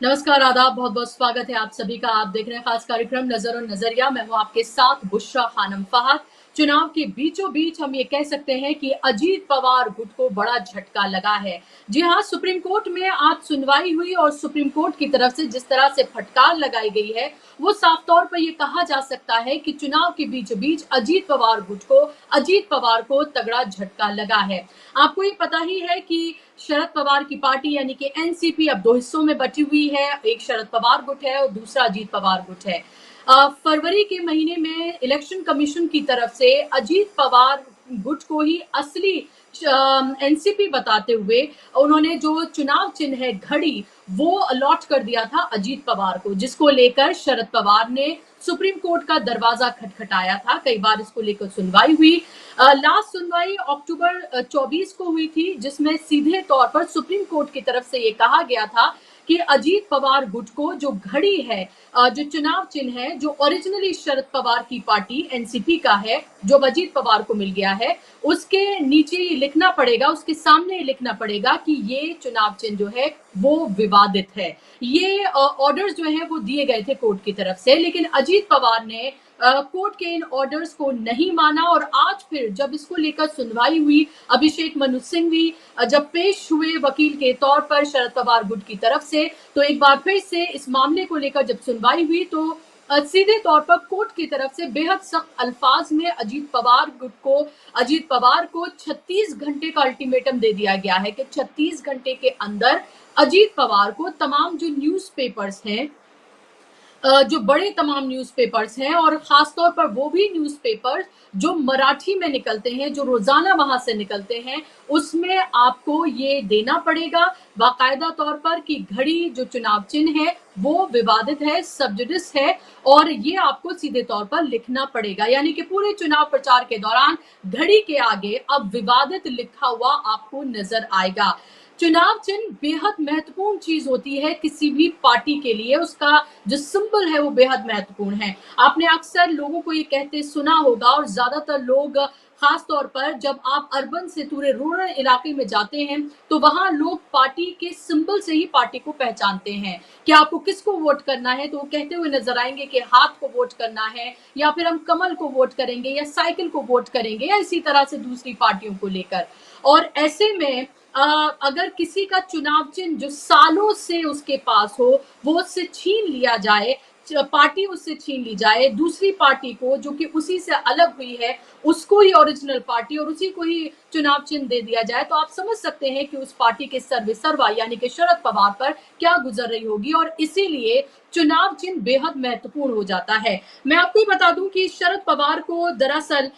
नमस्कार, आदाब, बहुत-बहुत स्वागत है आप सभी का। आप देख रहे हैं खास कार्यक्रम नज़र और नज़रिया। मैं हूँ आपके साथ बुशरा खानम फहद। चुनाव के बीचों-बीच हम ये कह सकते हैं कि अजीत पवार गुट को बड़ा झटका लगा है। जी हाँ, सुप्रीम कोर्ट में आज सुनवाई हुई और सुप्रीम कोर्ट की तरफ से जिस तरह से फटकार लगाई गई है, वो साफ तौर पर ये कहा जा सकता है कि चुनाव के बीचों-बीच अजीत पवार को तगड़ा झटका लगा है। आपको ये पता ही है कि शरद पवार की पार्टी यानी कि एनसीपी अब दो हिस्सों में बटी हुई है। एक शरद पवार गुट है और दूसरा अजीत पवार गुट है। फरवरी के महीने में इलेक्शन कमीशन की तरफ से अजीत पवार गुट को ही असली एनसीपी बताते हुए उन्होंने जो चुनाव चिन्ह है घड़ी वो अलॉट कर दिया था अजीत पवार को, जिसको लेकर शरद पवार ने सुप्रीम कोर्ट का दरवाजा खटखटाया था। कई बार इसको लेकर सुनवाई हुई। लास्ट सुनवाई अक्टूबर 24 को हुई थी, जिसमें सीधे तौर पर सुप्रीम कोर्ट की तरफ से ये कहा गया था कि अजीत पवार गुट को जो घड़ी है, जो चुनाव चिन्ह है, जो ओरिजिनली शरद पवार की पार्टी एनसीपी का है, जो अजीत पवार को मिल गया है, उसके नीचे लिखना पड़ेगा, उसके सामने लिखना पड़ेगा कि ये चुनाव चिन्ह जो है वो विवादित है। ये ऑर्डर्स जो हैं वो दिए गए थे कोर्ट की तरफ से, लेकिन अजीत पवार ने कोर्ट के इन ऑर्डर्स को नहीं माना और आज फिर जब इसको लेकर सुनवाई हुई, अभिषेक मनु सिंह भी जब पेश हुए वकील के तौर पर शरद पवार गुट की तरफ से, तो एक बार फिर से इस मामले को लेकर जब सुनवाई हुई तो सीधे तौर पर कोर्ट की तरफ से बेहद सख्त अल्फाज में अजीत पवार को 36 घंटे का अल्टीमेटम दे दिया गया है कि 36 घंटे के अंदर अजीत पवार को तमाम जो न्यूज़पेपर्स हैं, जो बड़े तमाम न्यूज़पेपर्स हैं और खासतौर पर वो भी न्यूज़पेपर्स जो मराठी में निकलते हैं, जो रोजाना वहां से निकलते हैं, उसमें आपको ये देना पड़ेगा बाकायदा तौर पर कि घड़ी जो चुनाव चिन्ह है वो विवादित है, सब जुडिस है और ये आपको सीधे तौर पर लिखना पड़ेगा। यानी कि पूरे चुनाव प्रचार के दौरान घड़ी के आगे अब विवादित लिखा हुआ आपको नजर आएगा। चुनाव चिन्ह बेहद महत्वपूर्ण चीज होती है किसी भी पार्टी के लिए, उसका जो सिंबल है वो बेहद महत्वपूर्ण है। आपने अक्सर लोगों को ये कहते सुना होगा और ज्यादातर लोग खास तौर पर जब आप अर्बन से पूरे रूरल इलाके में जाते हैं तो वहां लोग पार्टी के सिंबल से ही पार्टी को पहचानते हैं कि आपको किसको वोट करना है, तो वो कहते हुए नजर आएंगे कि हाथ को वोट करना है या फिर हम कमल को वोट करेंगे या साइकिल को वोट करेंगे या इसी तरह से दूसरी पार्टियों को लेकर। और ऐसे में अगर किसी का चुनाव चिन्ह जो सालों से उसके पास हो वो उससे छीन लिया जाए, पार्टी उससे छीन ली जाए, दूसरी पार्टी को जो कि उसी से अलग हुई है उसको ही ओरिजिनल पार्टी और उसी को ही चुनाव चिन्ह दे दिया जाए, तो आप समझ सकते हैं कि उस पार्टी के सर्वेसर्वा यानी कि शरद पवार पर क्या गुजर रही होगी और इसीलिए चुनाव चिन्ह बेहद महत्वपूर्ण हो जाता है। मैं आपको ये बता दूं कि शरद पवार को दरअसल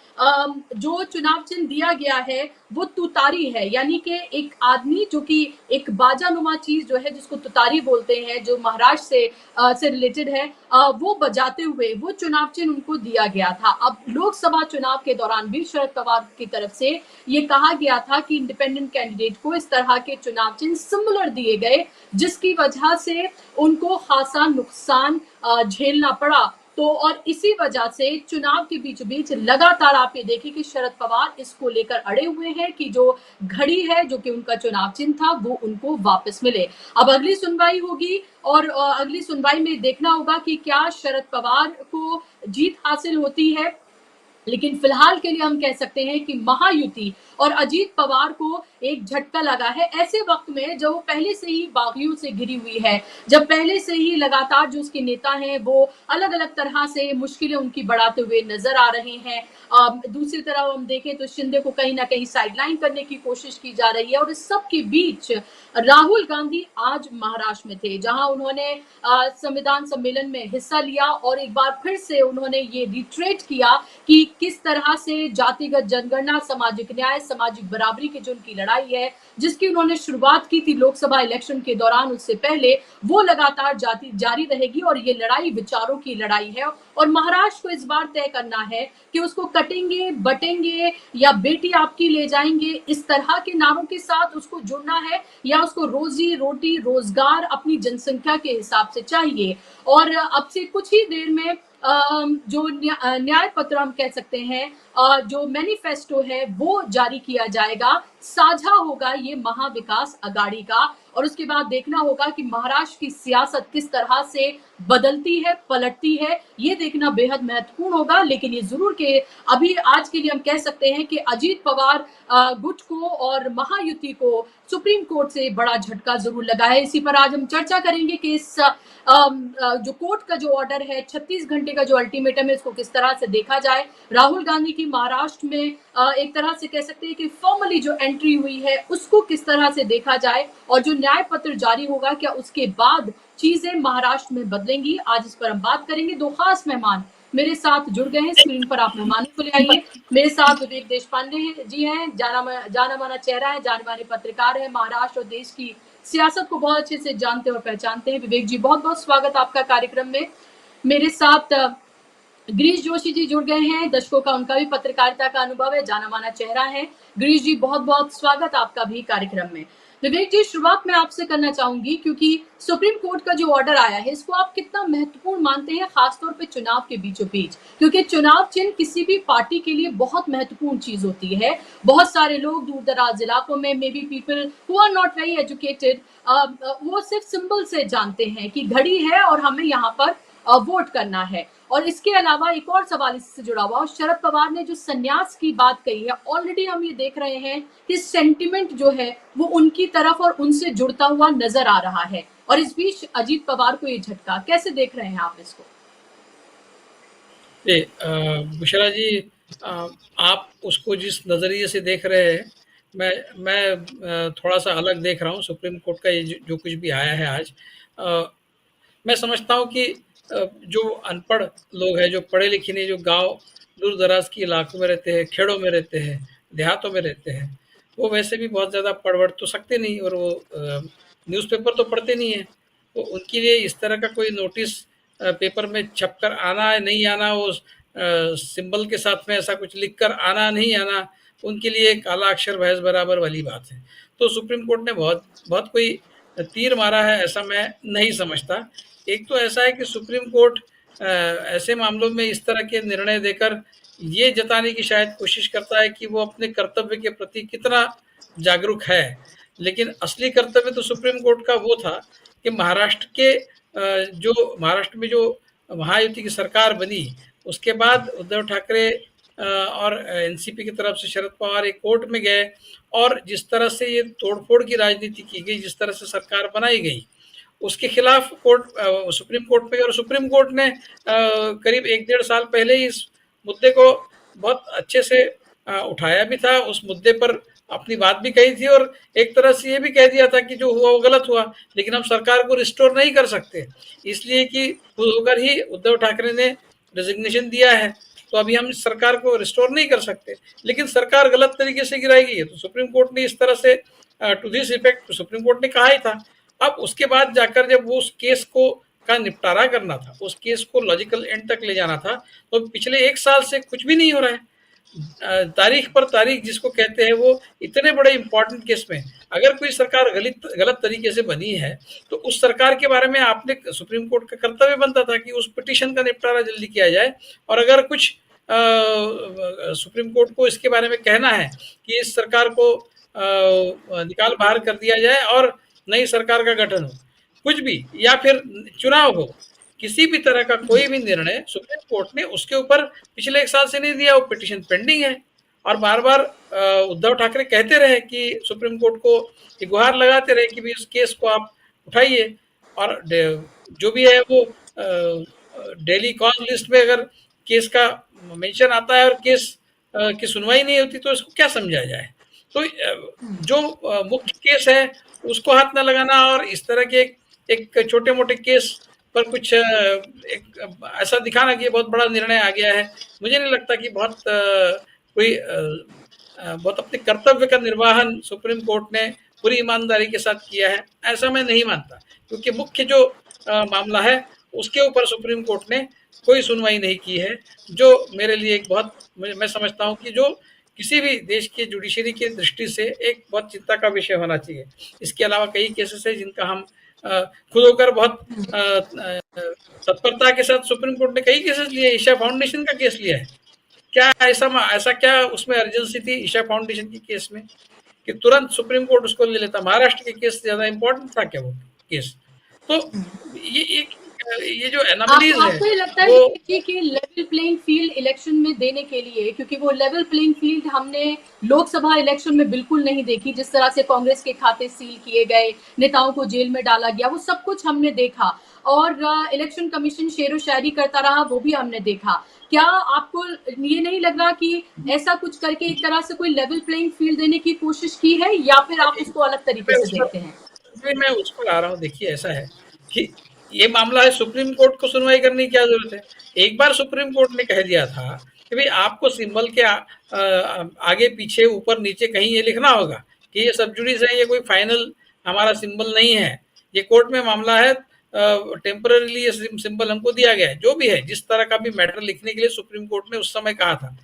जो चुनाव चिन्ह दिया गया है वो तुतारी है, यानी कि एक आदमी जो कि एक बाजानुमा चीज जो है जिसको तुतारी बोलते हैं, जो महाराष्ट्र से रिलेटेड है, वो बजाते हुए वो चुनाव चिन्ह उनको दिया गया था। अब लोकसभा चुनाव के दौरान भी शरद पवार की तरफ से ये कहा गया था कि इंडिपेंडेंट कैंडिडेट को इस तरह के चुनाव चिन्ह सिमिलर दिए गए, जिसकी वजह से उनको खासा नुकसान झेलना पड़ा। तो और इसी वजह से चुनाव के बीच बीच लगातार आप ये देखिए कि शरद पवार इसको लेकर अड़े हुए हैं कि जो घड़ी है जो कि उनका चुनाव चिन्ह था वो उनको वापस मिले। अब अगली सुनवाई होगी और अगली सुनवाई में देखना होगा कि क्या शरद पवार को जीत हासिल होती है, लेकिन फिलहाल के लिए हम कह सकते हैं कि महायुति और अजीत पवार को एक झटका लगा है ऐसे वक्त में जब वो पहले से ही बागियों से घिरी हुई है, जब पहले से ही लगातार जो उसके नेता हैं वो अलग अलग तरह से मुश्किलें उनकी बढ़ाते हुए नजर आ रहे हैं। दूसरी तरफ हम देखें तो शिंदे को कहीं ना कहीं साइडलाइन करने की कोशिश की जा रही है और इस सब के बीच राहुल गांधी आज महाराष्ट्र में थे, जहां उन्होंने संविधान सम्मेलन में हिस्सा लिया और एक बार फिर से उन्होंने ये रिट्रेट किया कि किस तरह से जातिगत जनगणना, सामाजिक न्याय, सामाजिक बराबरी की जो उनकी लड़ाई है, जिसकी उन्होंने शुरुआत की थी लोकसभा इलेक्शन के दौरान, उससे पहले वो लगातार जारी रहेगी और ये लड़ाई विचारों की लड़ाई है। और महाराष्ट्र को इस बार तय करना है कि उसको कटेंगे, बटेंगे या बेटी आपकी ले जाएंगे, इस तरह के नारों के साथ उसको जुड़ना है या उसको रोजी रोटी रोजगार अपनी जनसंख्या के हिसाब से चाहिए। और अब से कुछ ही देर में जो न्याय पत्र हम कह सकते हैं, जो मैनिफेस्टो है वो जारी किया जाएगा, साझा होगा ये महाविकास अघाड़ी का। और उसके बाद देखना होगा कि महाराष्ट्र की सियासत किस तरह से बदलती है, पलटती है, ये देखना बेहद महत्वपूर्ण होगा। लेकिन ये जरूर कि अभी आज के लिए हम कह सकते हैं कि अजीत पवार गुट को और महायुति को सुप्रीम कोर्ट से बड़ा झटका जरूर लगा है। इसी पर आज हम चर्चा करेंगे कि इस जो कोर्ट का जो ऑर्डर है, 36 घंटे का जो अल्टीमेटम है, इसको किस तरह से देखा जाए। राहुल गांधी की महाराष्ट्र में एक तरह से कह सकते हैं कि फॉर्मली जो एंट्री हुई है उसको किस तरह से देखा जाए, और जो न्याय पत्र जारी होगा क्या उसके बाद चीजें महाराष्ट्र में बदलेंगी, आज इस पर हम बात करेंगे। दो खास मेहमान मेरे साथ जुड़ गए हैं, स्क्रीन पर आप मेहमानों को ले आइए। मेरे साथ विवेक देशपांडे जी हैं, जाना माना चेहरा है, जाने माने पत्रकार है, महाराष्ट्र और देश की सियासत को बहुत अच्छे से जानते और पहचानते हैं। विवेक जी, बहुत बहुत स्वागत आपका कार्यक्रम में। मेरे साथ गिरीश जोशी जी जुड़ गए हैं, दशकों का उनका भी पत्रकारिता का अनुभव है, जाना माना चेहरा है। गिरीश जी, बहुत बहुत स्वागत आपका भी कार्यक्रम में। विवेक जी, शुरुआत मैं आपसे करना चाहूंगी क्योंकि सुप्रीम कोर्ट का जो ऑर्डर आया है इसको आप कितना महत्वपूर्ण मानते हैं, खासतौर पे चुनाव के बीचों बीच, क्योंकि चुनाव चिन्ह किसी भी पार्टी के लिए बहुत महत्वपूर्ण चीज होती है। बहुत सारे लोग दूर दराज इलाकों में, may be people who are not very educated, वो सिर्फ सिंबल से जानते हैं कि घड़ी है और हमें यहाँ पर वोट करना है। और इसके अलावा एक और सवाल इससे जुड़ा हुआ, शरद पवार ने जो संन्यास की बात कही है, ऑलरेडी हम ये देख रहे हैं कि सेंटिमेंट जो है वो उनकी तरफ और उनसे जुड़ता हुआ नजर आ रहा है। और इस बीच अजीत पवार को ये झटका, कैसे देख रहे हैं आप इसको? बुशरा जी, आप उसको जिस नज़रिए से देख रहे हैं, मैं थोड़ा सा अलग देख रहा हूँ। सुप्रीम कोर्ट का ये जो कुछ भी आया है आज, मैं समझता हूँ कि जो अनपढ़ लोग हैं, जो पढ़े लिखे नहीं, जो गांव दूर दराज के इलाकों में रहते हैं, खेड़ों में रहते हैं, देहातों में रहते हैं, वो वैसे भी बहुत ज़्यादा पढ़ वढ़ तो सकते नहीं, और वो न्यूज़पेपर तो पढ़ते नहीं है। तो उनके लिए इस तरह का कोई नोटिस पेपर में छपकर आना है नहीं आना, वो सिंबल के साथ में ऐसा कुछ लिख कर आना नहीं आना, उनके लिए एक काला अक्षर भैंस बराबर वाली बात है। तो सुप्रीम कोर्ट ने बहुत बहुत कोई तीर मारा है, ऐसा मैं नहीं समझता। एक तो ऐसा है कि सुप्रीम कोर्ट ऐसे मामलों में इस तरह के निर्णय देकर ये जताने की शायद कोशिश करता है कि वो अपने कर्तव्य के प्रति कितना जागरूक है। लेकिन असली कर्तव्य तो सुप्रीम कोर्ट का वो था कि महाराष्ट्र के जो महाराष्ट्र में जो महायुति की सरकार बनी, उसके बाद उद्धव ठाकरे और एनसीपी की तरफ से शरद पवार एक कोर्ट में गए, और जिस तरह से ये तोड़फोड़ की राजनीति की गई, जिस तरह से सरकार बनाई गई, उसके खिलाफ कोर्ट सुप्रीम कोर्ट पे, और सुप्रीम कोर्ट ने करीब 1-1.5 साल पहले ही इस मुद्दे को बहुत अच्छे से उठाया भी था। उस मुद्दे पर अपनी बात भी कही थी, और एक तरह से ये भी कह दिया था कि जो हुआ वो गलत हुआ, लेकिन हम सरकार को रिस्टोर नहीं कर सकते, इसलिए कि खुद होकर ही उद्धव ठाकरे ने रेजिग्नेशन दिया है, तो अभी हम इस सरकार को रिस्टोर नहीं कर सकते। लेकिन सरकार गलत तरीके से गिराई गई है, तो सुप्रीम कोर्ट ने इस तरह से to this effect Supreme Court ने कहा ही था। अब उसके बाद जाकर जब वो उस केस को का निपटारा करना था, उस केस को लॉजिकल एंड तक ले जाना था, तो पिछले 1 साल से कुछ भी नहीं हो रहा है। तारीख पर तारीख जिसको कहते हैं, वो इतने बड़े इंपॉर्टेंट केस में अगर कोई सरकार गलत तरीके से बनी है, तो उस सरकार के बारे में आपने, सुप्रीम कोर्ट का कर्तव्य बनता था कि उस पिटीशन का निपटारा जल्दी किया जाए। और अगर कुछ सुप्रीम कोर्ट को इसके बारे में कहना है कि इस सरकार को निकाल बाहर कर दिया जाए और नई सरकार का गठन हो, कुछ भी, या फिर चुनाव हो, किसी भी तरह का कोई भी निर्णय सुप्रीम कोर्ट ने उसके ऊपर पिछले 1 साल से नहीं दिया। वो पिटीशन पेंडिंग है, और बार बार उद्धव ठाकरे कहते रहे कि सुप्रीम कोर्ट को गुहार लगाते रहे कि भी इस केस को आप उठाइए, और जो भी है वो डेली कॉज लिस्ट में अगर केस का मेंशन आता है और केस की सुनवाई नहीं होती, तो इसको क्या समझा जाए। तो जो मुख्य केस है उसको हाथ न लगाना, और इस तरह के एक छोटे मोटे केस पर कुछ एक ऐसा दिखाना कि बहुत बड़ा निर्णय आ गया है, मुझे नहीं लगता कि बहुत कोई बहुत अपने कर्तव्य का निर्वहन सुप्रीम कोर्ट ने पूरी ईमानदारी के साथ किया है, ऐसा मैं नहीं मानता। क्योंकि मुख्य जो मामला है उसके ऊपर सुप्रीम कोर्ट ने कोई सुनवाई नहीं की है, जो मेरे लिए एक बहुत, मैं समझता हूँ कि जो किसी भी देश के जुडिशरी की दृष्टि से एक बहुत चिंता का विषय होना चाहिए। इसके अलावा कई केसेस है जिनका हम खुद होकर बहुत तत्परता के साथ सुप्रीम कोर्ट ने कई केसेस लिए, ईशा फाउंडेशन का केस लिया है। क्या ऐसा क्या उसमें अर्जेंसी थी ईशा फाउंडेशन के केस में कि तुरंत सुप्रीम कोर्ट उसको ले लेता? महाराष्ट्र के केस से ज्यादा इंपॉर्टेंट था क्या वो केस? तो ये एक ये जो एनोमलीज है आपको ये लगता वो है कि लेवल प्लेइंग फील्ड इलेक्शन में देने के लिए, क्योंकि वो लेवल प्लेइंग फील्ड हमने लोकसभा इलेक्शन में बिल्कुल नहीं देखी, जिस तरह से कांग्रेस के खाते सील किए गए, नेताओं को जेल में डाला गया, वो सब कुछ हमने देखा, और इलेक्शन कमीशन शेरो शायरी करता रहा, वो भी हमने देखा। क्या आपको ये नहीं लग रहा कि ऐसा कुछ करके एक तरह से कोई लेवल प्लेइंग फील्ड देने की कोशिश की है, या फिर आप उसको अलग तरीके मैं से उस देखते हैं? मैं उस पर आ रहा हूँ। देखिए, ऐसा है कि ये मामला है, सुप्रीम कोर्ट को सुनवाई करने की क्या जरूरत है? एक बार सुप्रीम कोर्ट ने कह दिया था कि भाई आपको सिंबल के आगे पीछे ऊपर नीचे कहीं ये लिखना होगा कि ये सब जुडिस है, ये कोई फाइनल हमारा सिंबल नहीं है, ये कोर्ट में मामला है, टेम्पररीली ये सिंबल हमको दिया गया है। जो भी है, जिस तरह का भी मैटर लिखने के लिए सुप्रीम कोर्ट ने उस समय कहा था।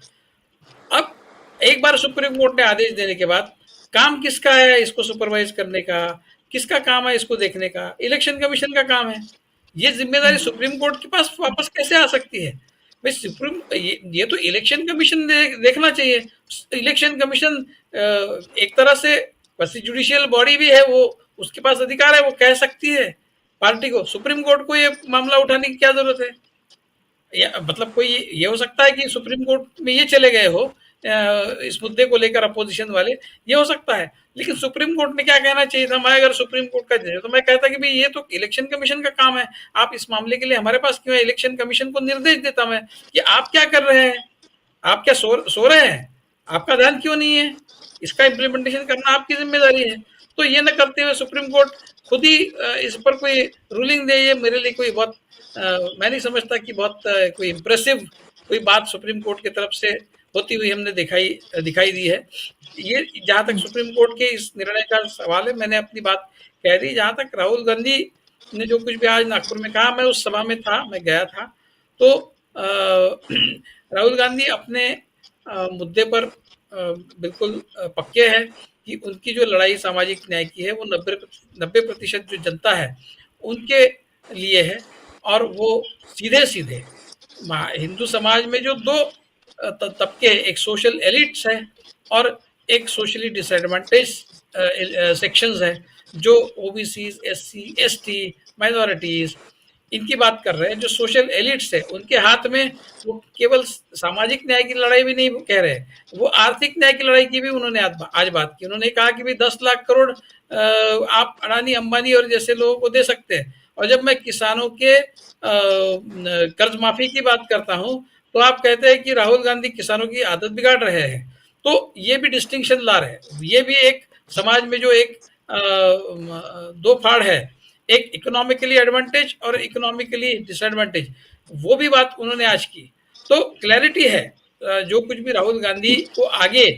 अब एक बार सुप्रीम कोर्ट ने आदेश देने के बाद काम किसका है इसको सुपरवाइज करने का? किसका काम है इसको देखने का? इलेक्शन कमीशन का काम है। ये जिम्मेदारी सुप्रीम कोर्ट के पास वापस कैसे आ सकती है? भाई ये तो इलेक्शन कमीशन देखना चाहिए। इलेक्शन कमीशन एक तरह से वैसे जुडिशियल बॉडी भी है, वो उसके पास अधिकार है, वो कह सकती है पार्टी को। सुप्रीम कोर्ट को ये मामला उठाने की क्या जरूरत है? या मतलब कोई ये हो सकता है कि सुप्रीम कोर्ट में ये चले गए हो इस मुद्दे को लेकर अपोजिशन वाले, ये हो सकता है। लेकिन सुप्रीम कोर्ट ने क्या कहना चाहिए था? मैं अगर सुप्रीम कोर्ट का जज तो मैं कहता कि भाई ये तो इलेक्शन कमीशन का काम है, आप इस मामले के लिए हमारे पास क्यों है? इलेक्शन कमीशन को निर्देश देता मैं कि आप क्या कर रहे हैं, आप क्या सो रहे हैं, आपका ध्यान क्यों नहीं है? इसका इम्प्लीमेंटेशन करना आपकी जिम्मेदारी है। तो ये न करते हुए सुप्रीम कोर्ट खुद ही इस पर कोई रूलिंग दे, ये मेरे लिए कोई बहुत मैं नहीं समझता कि बहुत कोई इम्प्रेसिव कोई बात सुप्रीम कोर्ट की तरफ से होती हुई हमने दिखाई दी है। ये जहाँ तक सुप्रीम कोर्ट के इस निर्णय का सवाल है, मैंने अपनी बात कह दी। जहाँ तक राहुल गांधी ने जो कुछ भी आज नागपुर में कहा, मैं उस सभा में था, मैं गया था। तो राहुल गांधी अपने मुद्दे पर बिल्कुल पक्के हैं कि उनकी जो लड़ाई सामाजिक न्याय की है वो 90% जो जनता है उनके लिए है। और वो सीधे सीधे हिंदू समाज में जो दो तबके, एक सोशल एलिट्स है और एक सोशली डिसएडवांटेज सेक्शंस है, जो ओबीसी, एससी, एसटी, माइनॉरिटीज, इनकी बात कर रहे हैं। जो सोशल एलिट्स है उनके हाथ में वो केवल सामाजिक न्याय की लड़ाई भी नहीं कह रहे, वो आर्थिक न्याय की लड़ाई की भी उन्होंने आज बात की। उन्होंने कहा कि भाई 10 लाख करोड़ आप अडानी अंबानी और जैसे लोगों को दे सकते हैं, और जब मैं किसानों के कर्ज माफी की बात करता हूं तो आप कहते हैं कि राहुल गांधी किसानों की आदत बिगाड़ रहे हैं। तो ये भी डिस्टिंक्शन ला रहे हैं। ये भी एक समाज में जो एक दो फाड़ है, एक इकोनॉमिकली एडवांटेज और इकोनॉमिकली डिसएडवांटेज, वो भी बात उन्होंने आज की। तो क्लैरिटी है, जो कुछ भी राहुल गांधी को आगे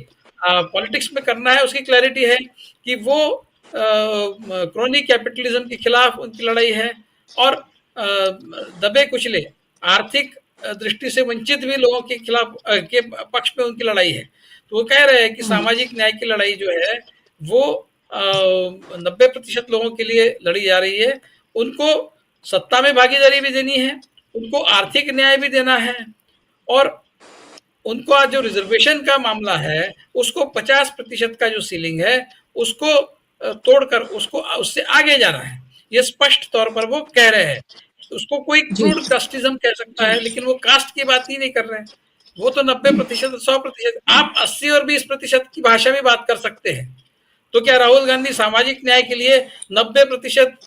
पॉलिटिक्स में करना है उसकी क्लैरिटी है कि वो क्रोनी कैपिटलिज्म के खिलाफ उनकी लड़ाई है, और दबे कुचले आर्थिक दृष्टि से वंचित भी लोगों के खिलाफ के पक्ष में उनकी लड़ाई है। तो वो कह रहे हैं कि सामाजिक न्याय की लड़ाई जो है वो 90% लोगों के लिए लड़ी जा रही है। उनको सत्ता में भागीदारी भी देनी है, उनको आर्थिक न्याय भी देना है, और उनको आज जो रिजर्वेशन का मामला है उसको 50% का जो सीलिंग है उसको तोड़कर उसको उससे आगे जाना है। ये स्पष्ट तौर पर वो कह रहे हैं। उसको कोई क्रूड कास्टिज्म कह सकता है, लेकिन वो कास्ट की बात ही नहीं कर रहे हैं। वो तो 90%, 100%, आप 80 और 20% की भाषा में बात कर सकते हैं। तो क्या राहुल गांधी सामाजिक न्याय के लिए 90%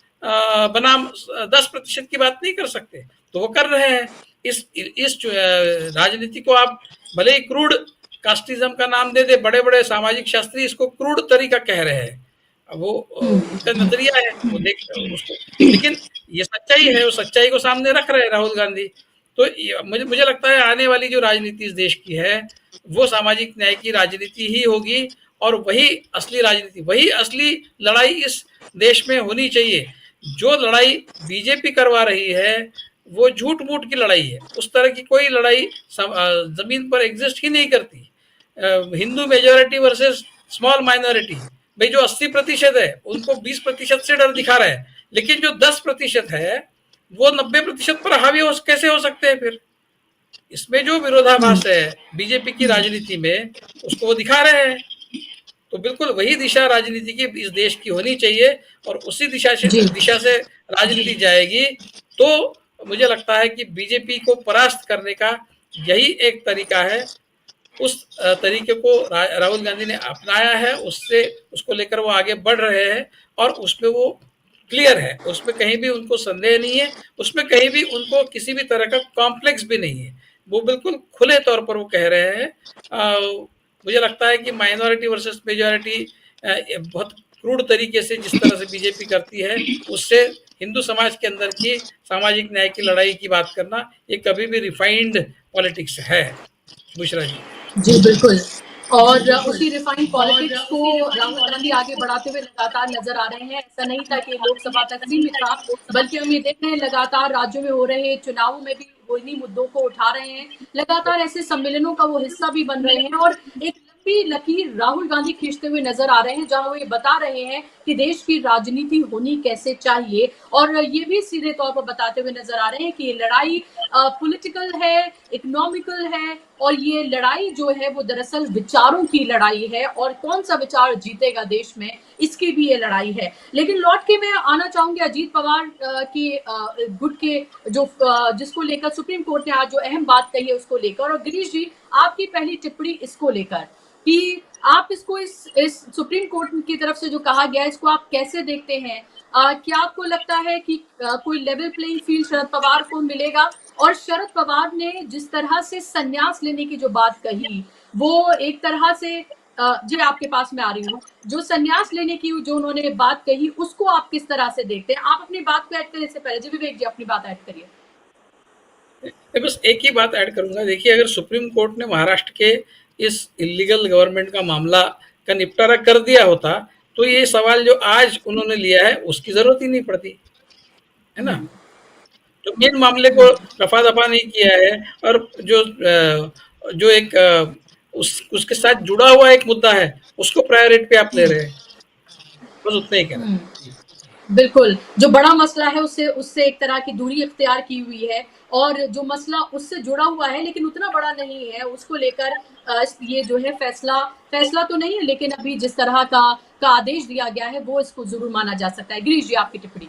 बनाम 10% की बात नहीं कर सकते? तो वो कर रहे हैं। इस राजनीति को आप भले ही क्रूड कास्टिज्म का नाम दे दे, बड़े बड़े सामाजिक शास्त्री इसको क्रूड तरीका कह रहे हैं। वो उनका नजरिया है, वो देख उसको, लेकिन ये सच्चाई है, वो सच्चाई को सामने रख रहे हैं राहुल गांधी। तो मुझे लगता है आने वाली जो राजनीति इस देश की है वो सामाजिक न्याय की राजनीति ही होगी, और वही असली राजनीति, वही असली लड़ाई इस देश में होनी चाहिए। जो लड़ाई बीजेपी करवा रही है वो झूठ मूठ की लड़ाई है। उस तरह की कोई लड़ाई जमीन पर एग्जिस्ट ही नहीं करती। Hindu majority versus small minority, भाई जो 80% है उनको 20% से डर दिखा रहा है, लेकिन जो 10% है वो 90% पर हावी कैसे हो सकते हैं फिर? इसमें जो विरोधाभास है बीजेपी की राजनीति में, उसको वो दिखा रहे हैं। तो बिल्कुल वही दिशा राजनीति की इस देश की होनी चाहिए, और उसी दिशा से राजनीति जाएगी। तो मुझे लगता है कि बीजेपी को परास्त करने का यही एक तरीका है। उस तरीके को राहुल गांधी ने अपनाया है, उससे उसको लेकर वो आगे बढ़ रहे हैं, और उसमें वो क्लियर है, उसमें कहीं भी उनको संदेह नहीं है, उसमें कहीं भी उनको किसी भी तरह का कॉम्प्लेक्स भी नहीं है। वो बिल्कुल खुले तौर पर वो कह रहे हैं। मुझे लगता है कि माइनॉरिटी वर्सेस मेजॉरिटी बहुत क्रूड तरीके से जिस तरह से बीजेपी करती है, उससे हिंदू समाज के अंदर की सामाजिक न्याय की लड़ाई की बात करना ये कभी भी रिफाइंड पॉलिटिक्स है। बुशरा जी। जी बिल्कुल। और उसी रिफाइंड पॉलिटिक्स को राहुल गांधी आगे बढ़ाते हुए लगातार नजर आ रहे हैं। ऐसा नहीं था कि लोकसभा तक सीमित था, बल्कि हम ये देख रहे हैं लगातार राज्यों में हो रहे चुनावों में भी वो इन्हीं मुद्दों को उठा रहे हैं। लगातार ऐसे सम्मेलनों का वो हिस्सा भी बन रहे हैं और एक लंबी लकीर राहुल गांधी खींचते हुए नजर आ रहे हैं, जहां वो ये बता रहे हैं कि देश की राजनीति होनी कैसे चाहिए। और ये भी सीधे तौर पर बताते हुए नजर आ रहे हैं कि ये लड़ाई पॉलिटिकल है, इकोनॉमिकल है, और ये लड़ाई जो है वो दरअसल विचारों की लड़ाई है, और कौन सा विचार जीतेगा देश में इसकी भी ये लड़ाई है। लेकिन लौट के मैं आना चाहूंगी अजीत पवार की गुट के जो जिसको लेकर सुप्रीम कोर्ट ने आज जो अहम बात कही है उसको लेकर। और गिरीश जी, आपकी पहली टिप्पणी इसको लेकर कि आप इसको इस सुप्रीम कोर्ट की तरफ से जो कहा गया इसको आप कैसे देखते हैं? क्या आपको लगता है कि कोई level playing field Sharad Pawar को मिलेगा? और शरद पवार ने जिस तरह से संन्यास लेने की जो बात कही, वो एक तरह से जी आपके पास में आ रही हूँ, जो संन्यास लेने की जो उन्होंने बात कही उसको आप किस तरह से देखते हैं? आप अपनी बात को ऐड करने से पहले जी विवेक जी अपनी बात ऐड करिए। बस एक ही बात ऐड करूंगा। देखिए, अगर सुप्रीम कोर्ट ने महाराष्ट्र के इस इलीगल गवर्नमेंट का मामला का निपटारा कर दिया होता, तो ये सवाल जो आज उन्होंने लिया है उसकी जरूरत ही नहीं पड़ती, है ना। तो मेन मामले को रफा दफा नहीं किया है, और जो एक उसके साथ जुड़ा हुआ एक मुद्दा है उसको प्रायोरिटी पे आप ले रहे हैं। बस उतना ही कहना। बिल्कुल, जो बड़ा मसला है उससे एक तरह की दूरी इख्तियार की हुई है, और जो मसला उससे जुड़ा हुआ है लेकिन उतना बड़ा नहीं है, उसको लेकर ये जो है फैसला तो नहीं है, लेकिन अभी जिस तरह का आदेश दिया गया है वो इसको जरूर माना जा सकता है। गिरीश जी आपकी टिप्पणी।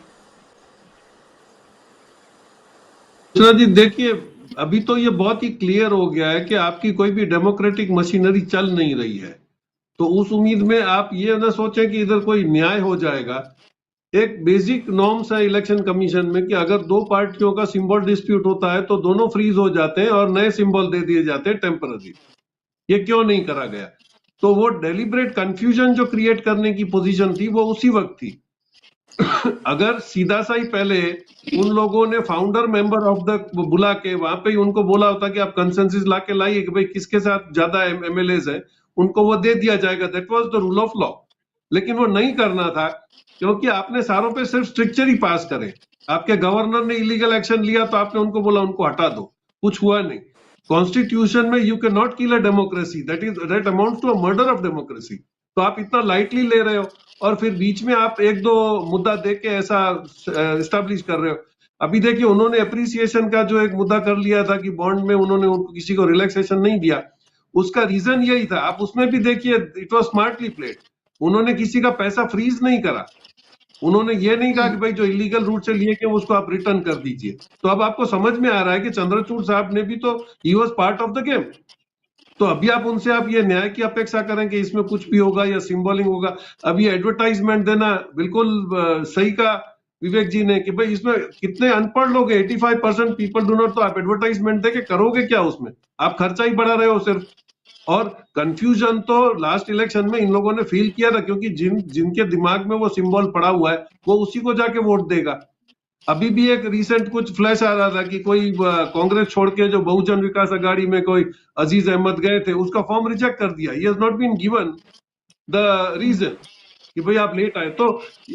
जी देखिए, अभी तो ये बहुत ही क्लियर हो गया है कि आपकी कोई भी डेमोक्रेटिक मशीनरी चल नहीं रही है। तो उस उम्मीद में आप ये ना सोचें कि इधर कोई न्याय हो जाएगा। एक बेसिक नॉर्म्स है इलेक्शन कमीशन में कि अगर दो पार्टियों का सिंबल डिस्प्यूट होता है तो दोनों फ्रीज हो जाते हैं और नए सिंबल दे दिए जाते हैं टेम्पररी। ये क्यों नहीं करा गया? तो वो डेलिब्रेट कंफ्यूजन जो क्रिएट करने की पोजीशन थी वो उसी वक्त थी। अगर सीधा सा ही पहले उन लोगों ने फाउंडर मेंबर ऑफ द बुला के वहां पे ही उनको बोला होता कि आप कंसेंसस ला के लाइए कि भाई किसके साथ ज्यादा एमएलएज है, उनको वो दे दिया जाएगा, that was the rule of law. लेकिन वो नहीं करना था, क्योंकि आपने सारों पे सिर्फ स्ट्रिक्चर ही पास करे। आपके गवर्नर ने इलीगल एक्शन लिया तो आपने उनको बोला उनको हटा दो, कुछ हुआ नहीं। कॉन्स्टिट्यूशन में you can not kill a democracy, that amounts to a murder of democracy. तो आप इतना लाइटली ले रहे हो, और फिर बीच में आप एक दो मुद्दा देख के ऐसा एस्टैब्लिश कर रहे हो। अभी देखिए, उन्होंने अप्रिसिएशन का जो एक मुद्दा कर लिया था कि बॉन्ड में उन्होंने उनको किसी को रिलैक्सेशन नहीं दिया, उसका रीजन यही था। आप उसमें भी देखिए, इट वाज स्मार्टली प्लेड। उन्होंने किसी का पैसा फ्रीज नहीं करा, उन्होंने ये नहीं कहा कि भाई जो इलीगल रूट से लिए के उसको आप रिटर्न कर दीजिए। तो अब आपको समझ में आ रहा है कि चंद्रचूड़ साहब ने भी तो he was part of the game. तो अभी आप उनसे आप ये न्याय की अपेक्षा करें कि इसमें कुछ भी होगा या सिंबलिंग होगा। अभी एडवर्टाइजमेंट देना बिल्कुल सही का विवेक जी ने कि भाई इसमें कितने अनपढ़ लोग हैं, 85% पीपल डू नॉट। तो आप एडवर्टाइजमेंट दे के करोगे क्या उसमें? आप खर्चा ही बढ़ा रहे हो सिर्फ। और कंफ्यूजन तो लास्ट इलेक्शन में इन लोगों ने फील किया था, क्योंकि जिनके दिमाग में वो सिंबल पड़ा हुआ है वो उसी को जाके वोट देगा। अभी भी एक रिसेंट कुछ फ्लैश आ रहा था कि कोई कांग्रेस छोड़ के जो बहुजन विकास अघाड़ी में कोई अजीज अहमद गए थे, उसका फॉर्म रिजेक्ट कर दिया। He has not been given the reason कि भाई आप लेट आए। तो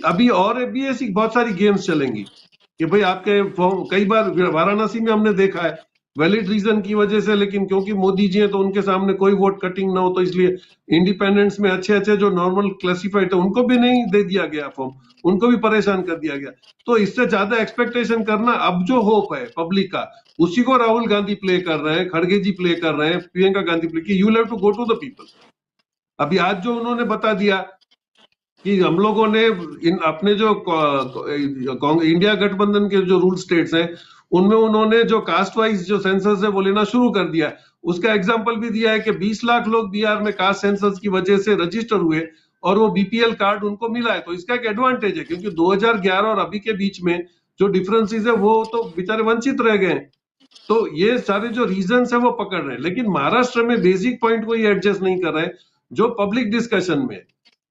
अभी और भी ऐसी बहुत सारी गेम्स चलेंगी कि भाई आपके फॉर्म, कई बार वाराणसी में हमने देखा है वैलिड रीजन की वजह से, लेकिन क्योंकि मोदी जी हैं तो उनके सामने कोई वोट कटिंग ना हो, तो इसलिए इंडिपेंडेंट्स में अच्छे अच्छे जो नॉर्मल क्लासिफाइड थे उनको भी नहीं दे दिया गया फॉर्म, उनको भी परेशान कर दिया गया। तो इससे ज्यादा एक्सपेक्टेशन करना, अब जो होप है पब्लिक का, उसी को राहुल गांधी प्ले कर रहे हैं, खड़गे जी प्ले कर रहे हैं, प्रियंका गांधी प्ले की, you have to go to the people. अभी आज जो उन्होंने बता दिया कि हम लोगों ने अपने जो इंडिया गठबंधन के जो रूल स्टेट्स हैं उनमें उन्होंने जो कास्ट वाइज जो सेंसस है वो लेना शुरू कर दिया। उसका एग्जांपल भी दिया है कि 20 लाख लोग बिहार में कास्ट सेंसस की वजह से रजिस्टर हुए और वो बीपीएल कार्ड उनको मिला है। तो इसका एक एडवांटेज है, क्योंकि 2011 और अभी के बीच में जो डिफरेंसेस है वो तो बेचारे वंचित रह गए। तो ये सारे जो रीजंस है वो पकड़ रहे हैं, लेकिन महाराष्ट्र में बेसिक पॉइंट को ये एडजस्ट नहीं कर रहे। जो पब्लिक डिस्कशन में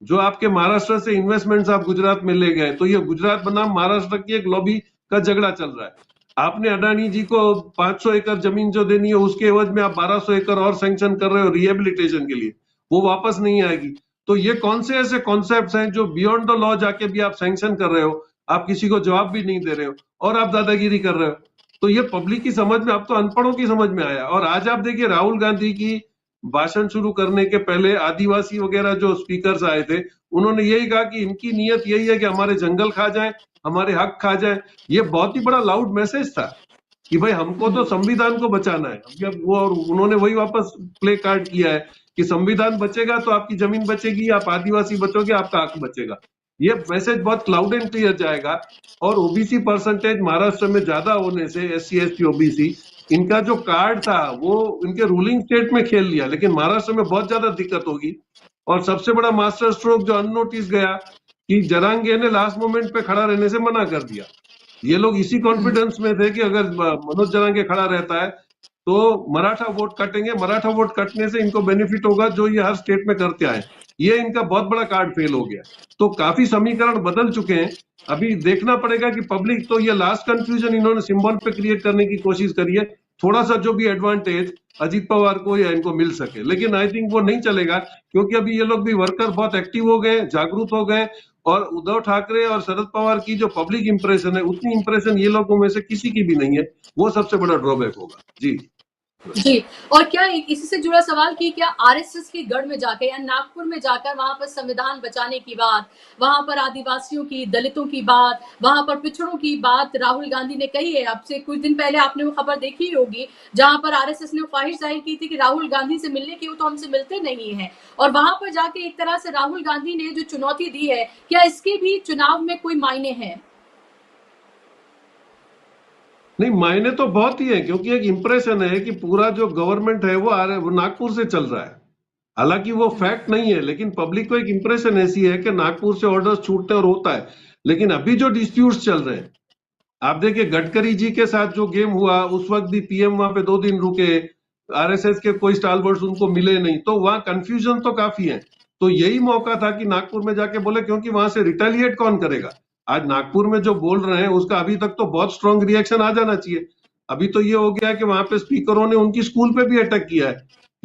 जो आपके महाराष्ट्र से इन्वेस्टमेंट्स आप गुजरात में ले गए, तो ये गुजरात बनाम महाराष्ट्र की एक लॉबी का झगड़ा चल रहा है। आपने अडानी जी को 500 एकड़ जमीन जो देनी है उसके एवज में आप 1200 एकड़ और सैंक्शन कर रहे हो रिहेबिलिटेशन के लिए, वो वापस नहीं आएगी। तो ये कौन से ऐसे कॉन्सेप्ट्स हैं जो बियॉन्ड द लॉ जाके भी आप सैंक्शन कर रहे हो, आप किसी को जवाब भी नहीं दे रहे हो और आप दादागिरी कर रहे हो। तो ये पब्लिक की समझ में, अब तो अनपढ़ों की समझ में आया। और आज आप देखिए राहुल गांधी की भाषण शुरू करने के पहले आदिवासी वगैरह जो स्पीकर्स आए थे उन्होंने यही कहा कि इनकी नीयत यही है कि हमारे जंगल खा जाए, हमारे हक खा जाए। ये बहुत ही बड़ा लाउड मैसेज था कि भाई हमको तो संविधान को बचाना है। अब वो और उन्होंने वही वापस प्ले कार्ड किया है कि संविधान बचेगा तो आपकी जमीन बचेगी, आप आदिवासी बचोगे, आपका हक बचेगा। ये मैसेज बहुत क्लाउड एंड क्लियर जाएगा। और ओबीसी परसेंटेज महाराष्ट्र में ज्यादा होने से SC ST OBC इनका जो कार्ड था वो इनके रूलिंग स्टेट में खेल लिया, लेकिन महाराष्ट्र में बहुत ज्यादा दिक्कत होगी। और सबसे बड़ा मास्टर स्ट्रोक जो अननोटिस गया कि जरांगे ने लास्ट मोमेंट पे खड़ा रहने से मना कर दिया। ये लोग इसी कॉन्फिडेंस में थे कि अगर मनोज जरांगे खड़ा रहता है तो मराठा वोट कटेंगे, मराठा वोट कटने से इनको बेनिफिट होगा जो ये हर स्टेट में करते आए। ये इनका बहुत बड़ा कार्ड फेल हो गया। तो काफी समीकरण बदल चुके हैं। अभी देखना पड़ेगा कि पब्लिक, तो ये लास्ट कंफ्यूजन इन्होंने सिंबल पे क्रिएट करने की कोशिश करी है, थोड़ा सा जो भी एडवांटेज अजीत पवार को या इनको मिल सके, लेकिन आई थिंक वो नहीं चलेगा, क्योंकि अभी ये लोग भी वर्कर बहुत एक्टिव हो गए, जागरूक हो गए। और उद्धव ठाकरे और शरद पवार की जो पब्लिक इंप्रेशन है उतनी इंप्रेशन ये लोगों में से किसी की भी नहीं है। वो सबसे बड़ा ड्रॉबैक होगा। जी जी, और क्या इसी से जुड़ा सवाल कि क्या आरएसएस के गढ़ में जाकर या नागपुर में जाकर वहां पर संविधान बचाने की बात, वहां पर आदिवासियों की, दलितों की बात, वहां पर पिछड़ों की बात राहुल गांधी ने कही है? अब से कुछ दिन पहले आपने वो खबर देखी ही होगी जहां पर आरएसएस ने ख्वाहिश जाहिर की थी कि राहुल गांधी से मिलने की, वो तो हमसे मिलते नहीं है। और वहां पर जाके एक तरह से राहुल गांधी ने जो चुनौती दी है, क्या इसके भी चुनाव में कोई मायने हैं? नहीं, मायने तो बहुत ही है, क्योंकि एक इंप्रेशन है कि पूरा जो गवर्नमेंट है वो नागपुर से चल रहा है। हालांकि वो फैक्ट नहीं है, लेकिन पब्लिक को एक इंप्रेशन ऐसी है कि नागपुर से ऑर्डर्स छूटते और होता है। लेकिन अभी जो डिस्प्यूट्स चल रहे हैं, आप देखिए गडकरी जी के साथ जो गेम हुआ, उस वक्त भी पीएम वहां पे 2 दिन रुके, आरएसएस के कोई स्टालवर्ड्स उनको मिले नहीं, तो वहां कंफ्यूजन तो काफी है। तो यही मौका था कि नागपुर में जाके बोले, क्योंकि वहां से रिटेलिएट कौन करेगा। आज नागपुर में जो बोल रहे हैं उसका अभी तक तो बहुत स्ट्रॉन्ग रिएक्शन आ जाना चाहिए। अभी तो ये हो गया कि वहां पे स्पीकरों ने उनकी स्कूल पे भी अटैक किया है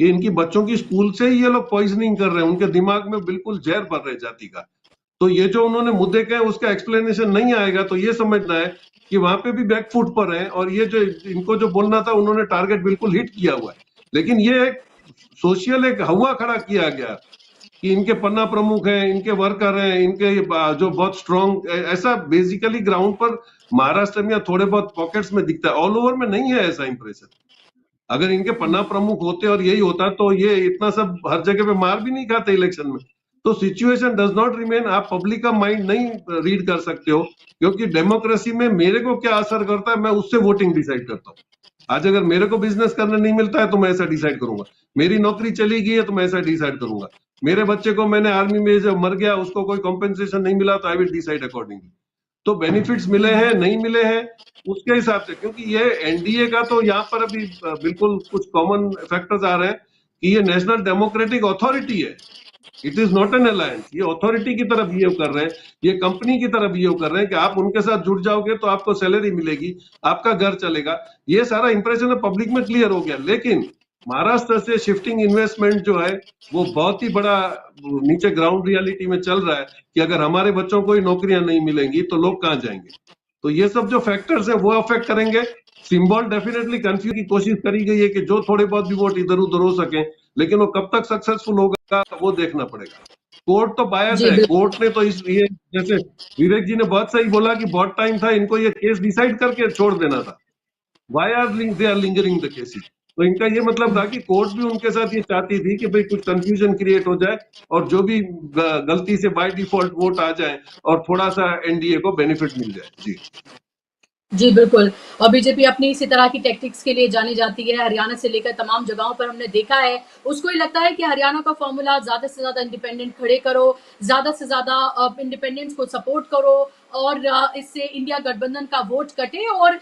कि इनकी बच्चों की स्कूल से ही ये लोग पॉइजनिंग कर रहे हैं, उनके दिमाग में बिल्कुल जहर भर रहे जाति का। तो ये जो उन्होंने मुद्दे कहे उसका एक्सप्लेनेशन नहीं आएगा, तो ये समझना है कि वहां पे भी बैकफुट पर है। और ये जो इनको जो बोलना था उन्होंने टारगेट बिल्कुल हिट किया हुआ है। लेकिन ये एक सोशल एक हवा खड़ा किया गया कि इनके पन्ना प्रमुख हैं, इनके वर्कर हैं, इनके जो बहुत स्ट्रॉन्ग, ऐसा बेसिकली ग्राउंड पर महाराष्ट्र में या थोड़े बहुत पॉकेट्स में दिखता है, ऑल ओवर में नहीं है ऐसा इंप्रेशन। अगर इनके पन्ना प्रमुख होते और यही होता तो ये इतना सब हर जगह पे मार भी नहीं खाते इलेक्शन में। तो सिचुएशन डज नॉट रिमेन, आप पब्लिक का माइंड नहीं रीड कर सकते हो, क्योंकि डेमोक्रेसी में मेरे को क्या असर करता है मैं उससे वोटिंग डिसाइड करता हूँ। आज अगर मेरे को बिजनेस करने नहीं मिलता है तो मैं ऐसा डिसाइड करूंगा, मेरी नौकरी चली गई है तो मैं ऐसा डिसाइड करूंगा, मेरे बच्चे को मैंने आर्मी में जब मर गया उसको कोई कॉम्पेंसेशन नहीं मिला तो आई विल डिसाइड अकॉर्डिंगली। तो बेनिफिट्स मिले हैं नहीं मिले हैं उसके हिसाब से, क्योंकि ये एनडीए का तो यहाँ पर अभी बिल्कुल कुछ कॉमन फैक्टर्स आ रहे हैं कि ये नेशनल डेमोक्रेटिक अथॉरिटी है, it is not an alliance. ये अथॉरिटी की तरफ बिहेव कर रहे हैं, ये कंपनी की तरफ बिहेव कर रहे हैं कि आप उनके साथ जुड़ जाओगे तो आपको सैलरी मिलेगी, आपका घर चलेगा। ये सारा इंप्रेशन पब्लिक में क्लियर हो गया। लेकिन महाराष्ट्र से शिफ्टिंग इन्वेस्टमेंट जो है वो बहुत ही बड़ा नीचे ग्राउंड रियलिटी में चल रहा है कि अगर हमारे बच्चों को ही नौकरियां नहीं मिलेंगी तो लोग कहां जाएंगे। तो ये सब जो फैक्टर्स है वो अफेक्ट करेंगे। सिंबल डेफिनेटली कंफ्यूज की कोशिश करी गई है कि जो थोड़े बहुत भी वोट इधर उधर हो सके, लेकिन वो कब तक सक्सेसफुल होगा वो देखना पड़ेगा। कोर्ट तो बायस जी है, बिल्कुल। कोर्ट ने तो इस ये जैसे विवेक जी ने बहुत सही बोला कि बहुत टाइम था, इनको ये केस डिसाइड करके छोड़ देना था। Why are they are lingering the cases. तो इनका ये मतलब था कि कोर्ट भी उनके साथ ये चाहती थी कि भाई कुछ कंफ्यूजन क्रिएट हो जाए और जो भी गलती से बाय डिफॉल्ट वोट आ जाए और थोड़ा सा एनडीए को बेनिफिट मिल जाए। जी जी बिल्कुल। और बीजेपी अपनी इसी तरह की टैक्टिक्स के लिए जानी जाती है। हरियाणा से लेकर तमाम जगहों पर हमने देखा है, उसको ये लगता है कि हरियाणा का फॉर्मूला ज़्यादा से ज़्यादा इंडिपेंडेंट खड़े करो, ज़्यादा से ज़्यादा इंडिपेंडेंस को सपोर्ट करो और इससे इंडिया गठबंधन का वोट कटे और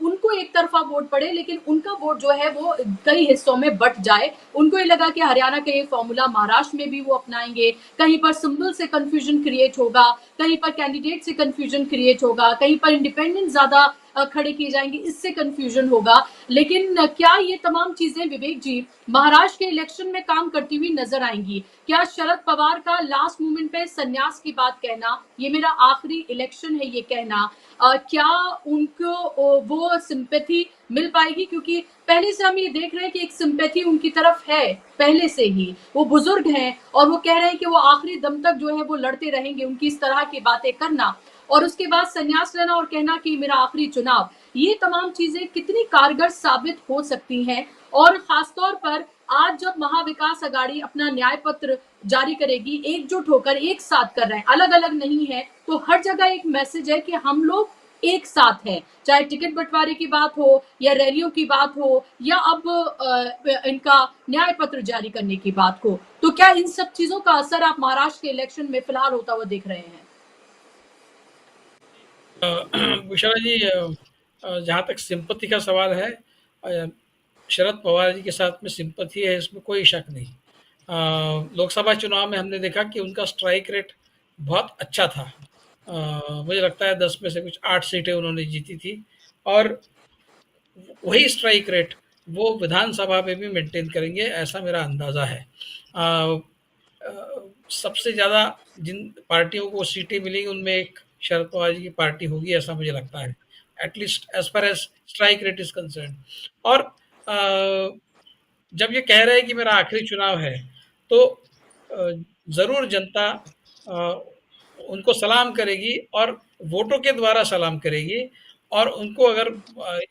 उनको एक तरफा वोट पड़े, लेकिन उनका वोट जो है वो कई हिस्सों में बट जाए। उनको ये लगा कि हरियाणा का ये फॉर्मूला महाराष्ट्र में भी वो अपनाएंगे, कहीं पर सिंबल से कंफ्यूजन क्रिएट होगा, कहीं पर कैंडिडेट से कंफ्यूजन क्रिएट होगा, कहीं पर इंडिपेंडेंट ज्यादा खड़े किए जाएंगे, इससे कंफ्यूजन होगा। लेकिन क्या ये तमाम चीजें विवेक जी महाराष्ट्र के इलेक्शन में काम करती हुई नजर आएंगी? क्या शरद पवार का लास्ट मोमेंट पे संन्यास की बात कहना, ये मेरा आखिरी इलेक्शन है ये कहना, क्या उनको वो सिंपैथी मिल पाएगी? क्योंकि पहले से हम ये देख रहे हैं कि एक सिंपैथी उनकी तरफ है पहले से ही, वो बुजुर्ग हैं और वो कह रहे हैं कि वो आखिरी दम तक जो है वो लड़ते रहेंगे। उनकी इस तरह की बातें करना और उसके बाद संन्यास लेना और कहना कि मेरा आखिरी चुनाव, ये तमाम चीजें कितनी कारगर साबित हो सकती हैं? और खासतौर पर आज जब महाविकास अघाड़ी अपना न्याय पत्र जारी करेगी, एकजुट होकर एक साथ कर रहे हैं, अलग अलग नहीं है, तो हर जगह एक मैसेज है कि हम लोग एक साथ हैं, चाहे टिकट बंटवारे की बात हो या रैलियों की बात हो या अब इनका न्याय पत्र जारी करने की बात हो। तो क्या इन सब चीजों का असर आप महाराष्ट्र के इलेक्शन में फिलहाल होता हुआ देख रहे हैं? विशाला जी, जहाँ तक सिंपत्ति का सवाल है, शरद पवार जी के साथ में सिंपत्ति है, इसमें कोई शक नहीं। लोकसभा चुनाव में हमने देखा कि उनका स्ट्राइक रेट बहुत अच्छा था। मुझे लगता है 10 में से कुछ 8 सीटें उन्होंने जीती थी और वही स्ट्राइक रेट वो विधानसभा में भी मेंटेन करेंगे, ऐसा मेरा अंदाज़ा है। अ, सबसे ज़्यादा जिन पार्टियों को सीटें मिलेंगी उनमें एक शरद पवार जी की पार्टी होगी, ऐसा मुझे लगता है, at least as far as strike rate is concern. और जब ये कह रहे हैं कि मेरा आखिरी चुनाव है, तो ज़रूर जनता उनको सलाम करेगी और वोटों के द्वारा सलाम करेगी। और उनको अगर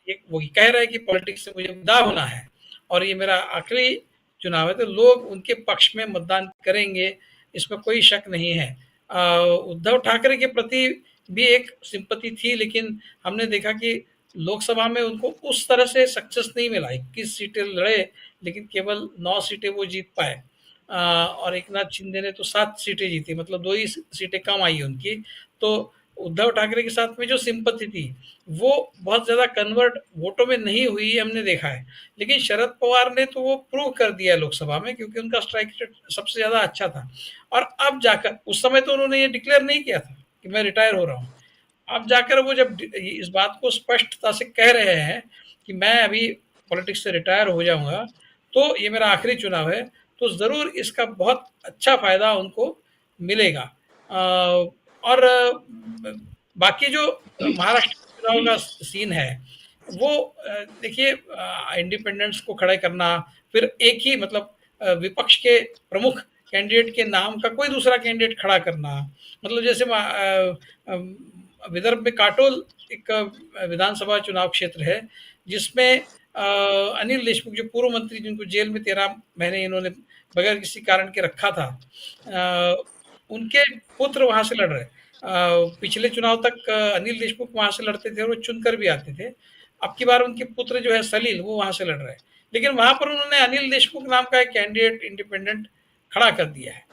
एक वो कह रहे हैं कि पॉलिटिक्स से मुझे विदा होना है और ये मेरा आखिरी चुनाव है, तो लोग उनके पक्ष में मतदान करेंगे, इसमें कोई शक नहीं है। उद्धव ठाकरे के प्रति भी एक सिंपत्ति थी, लेकिन हमने देखा कि लोकसभा में उनको उस तरह से सक्सेस नहीं मिला। 21 सीटें लड़े, लेकिन केवल 9 सीटें वो जीत पाए। और एकनाथ शिंदे ने तो 7 सीटें जीती, मतलब 2 ही सीटें कम आई उनकी। तो उद्धव ठाकरे के साथ में जो सिंपत्ति थी, वो बहुत ज़्यादा कन्वर्ट वोटों में नहीं हुई, हमने देखा है। लेकिन शरद पवार ने तो वो प्रूव कर दिया लोकसभा में, क्योंकि उनका स्ट्राइक रेट सबसे ज़्यादा अच्छा था। और अब जाकर, उस समय तो उन्होंने ये डिक्लेयर नहीं किया था कि मैं रिटायर हो रहा हूँ। अब जाकर वो जब इस बात को स्पष्टता से कह रहे हैं कि मैं अभी पॉलिटिक्स से रिटायर हो जाऊंगा, तो ये मेरा आखिरी चुनाव है, तो ज़रूर इसका बहुत अच्छा फ़ायदा उनको मिलेगा। और बाकी जो महाराष्ट्र चुनाव का सीन है, वो देखिए, इंडिपेंडेंस को खड़ा करना, फिर एक ही मतलब विपक्ष के प्रमुख कैंडिडेट के नाम का कोई दूसरा कैंडिडेट खड़ा करना, मतलब जैसे विदर्भ में काटोल एक विधानसभा चुनाव क्षेत्र है, जिसमें अनिल देशमुख, जो पूर्व मंत्री, जिनको जेल में 13 महीने इन्होंने बगैर किसी कारण के रखा था, उनके पुत्र वहां से लड़ रहे। पिछले चुनाव तक अनिल देशमुख वहां से लड़ते थे और वो चुनकर भी आते थे। अब की बार उनके पुत्र जो है सलील, वो वहां से लड़ रहे हैं, लेकिन वहां पर उन्होंने अनिल देशमुख नाम का एक कैंडिडेट इंडिपेंडेंट खड़ा कर दिया है।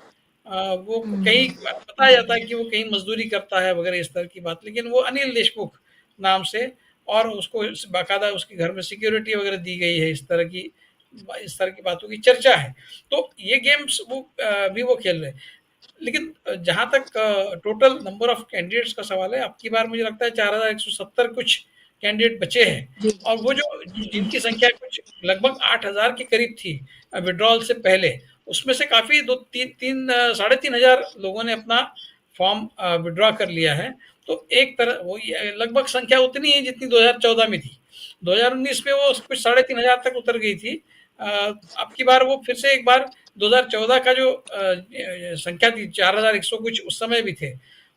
वो कहीं बताया जाता है कि वो कहीं मजदूरी करता है वगैरह इस तरह की बात, लेकिन वो अनिल देशमुख नाम से, और उसको बाकायदा उसके घर में सिक्योरिटी वगैरह दी गई है, इस तरह की बातों की चर्चा है। तो ये गेम्स वो भी वो खेल रहे हैं। लेकिन जहां तक टोटल नंबर ऑफ कैंडिडेट्स का सवाल है, अब की बार मुझे लगता है 4170 कुछ कैंडिडेट बचे हैं, और वो जो जिनकी संख्या कुछ लगभग 8000 के करीब थी विड्रॉल से पहले, उसमें से काफी 2-3 3 3,500 लोगों ने अपना फॉर्म विड्रॉ कर लिया है। तो एक तरह वो लगभग संख्या उतनी है जितनी 2014 में थी। 2019 में वो कुछ 3,500 तक उतर गई थी। अब की बार वो फिर से एक बार 2014 का जो संख्या थी 4,100 कुछ उस समय भी थे,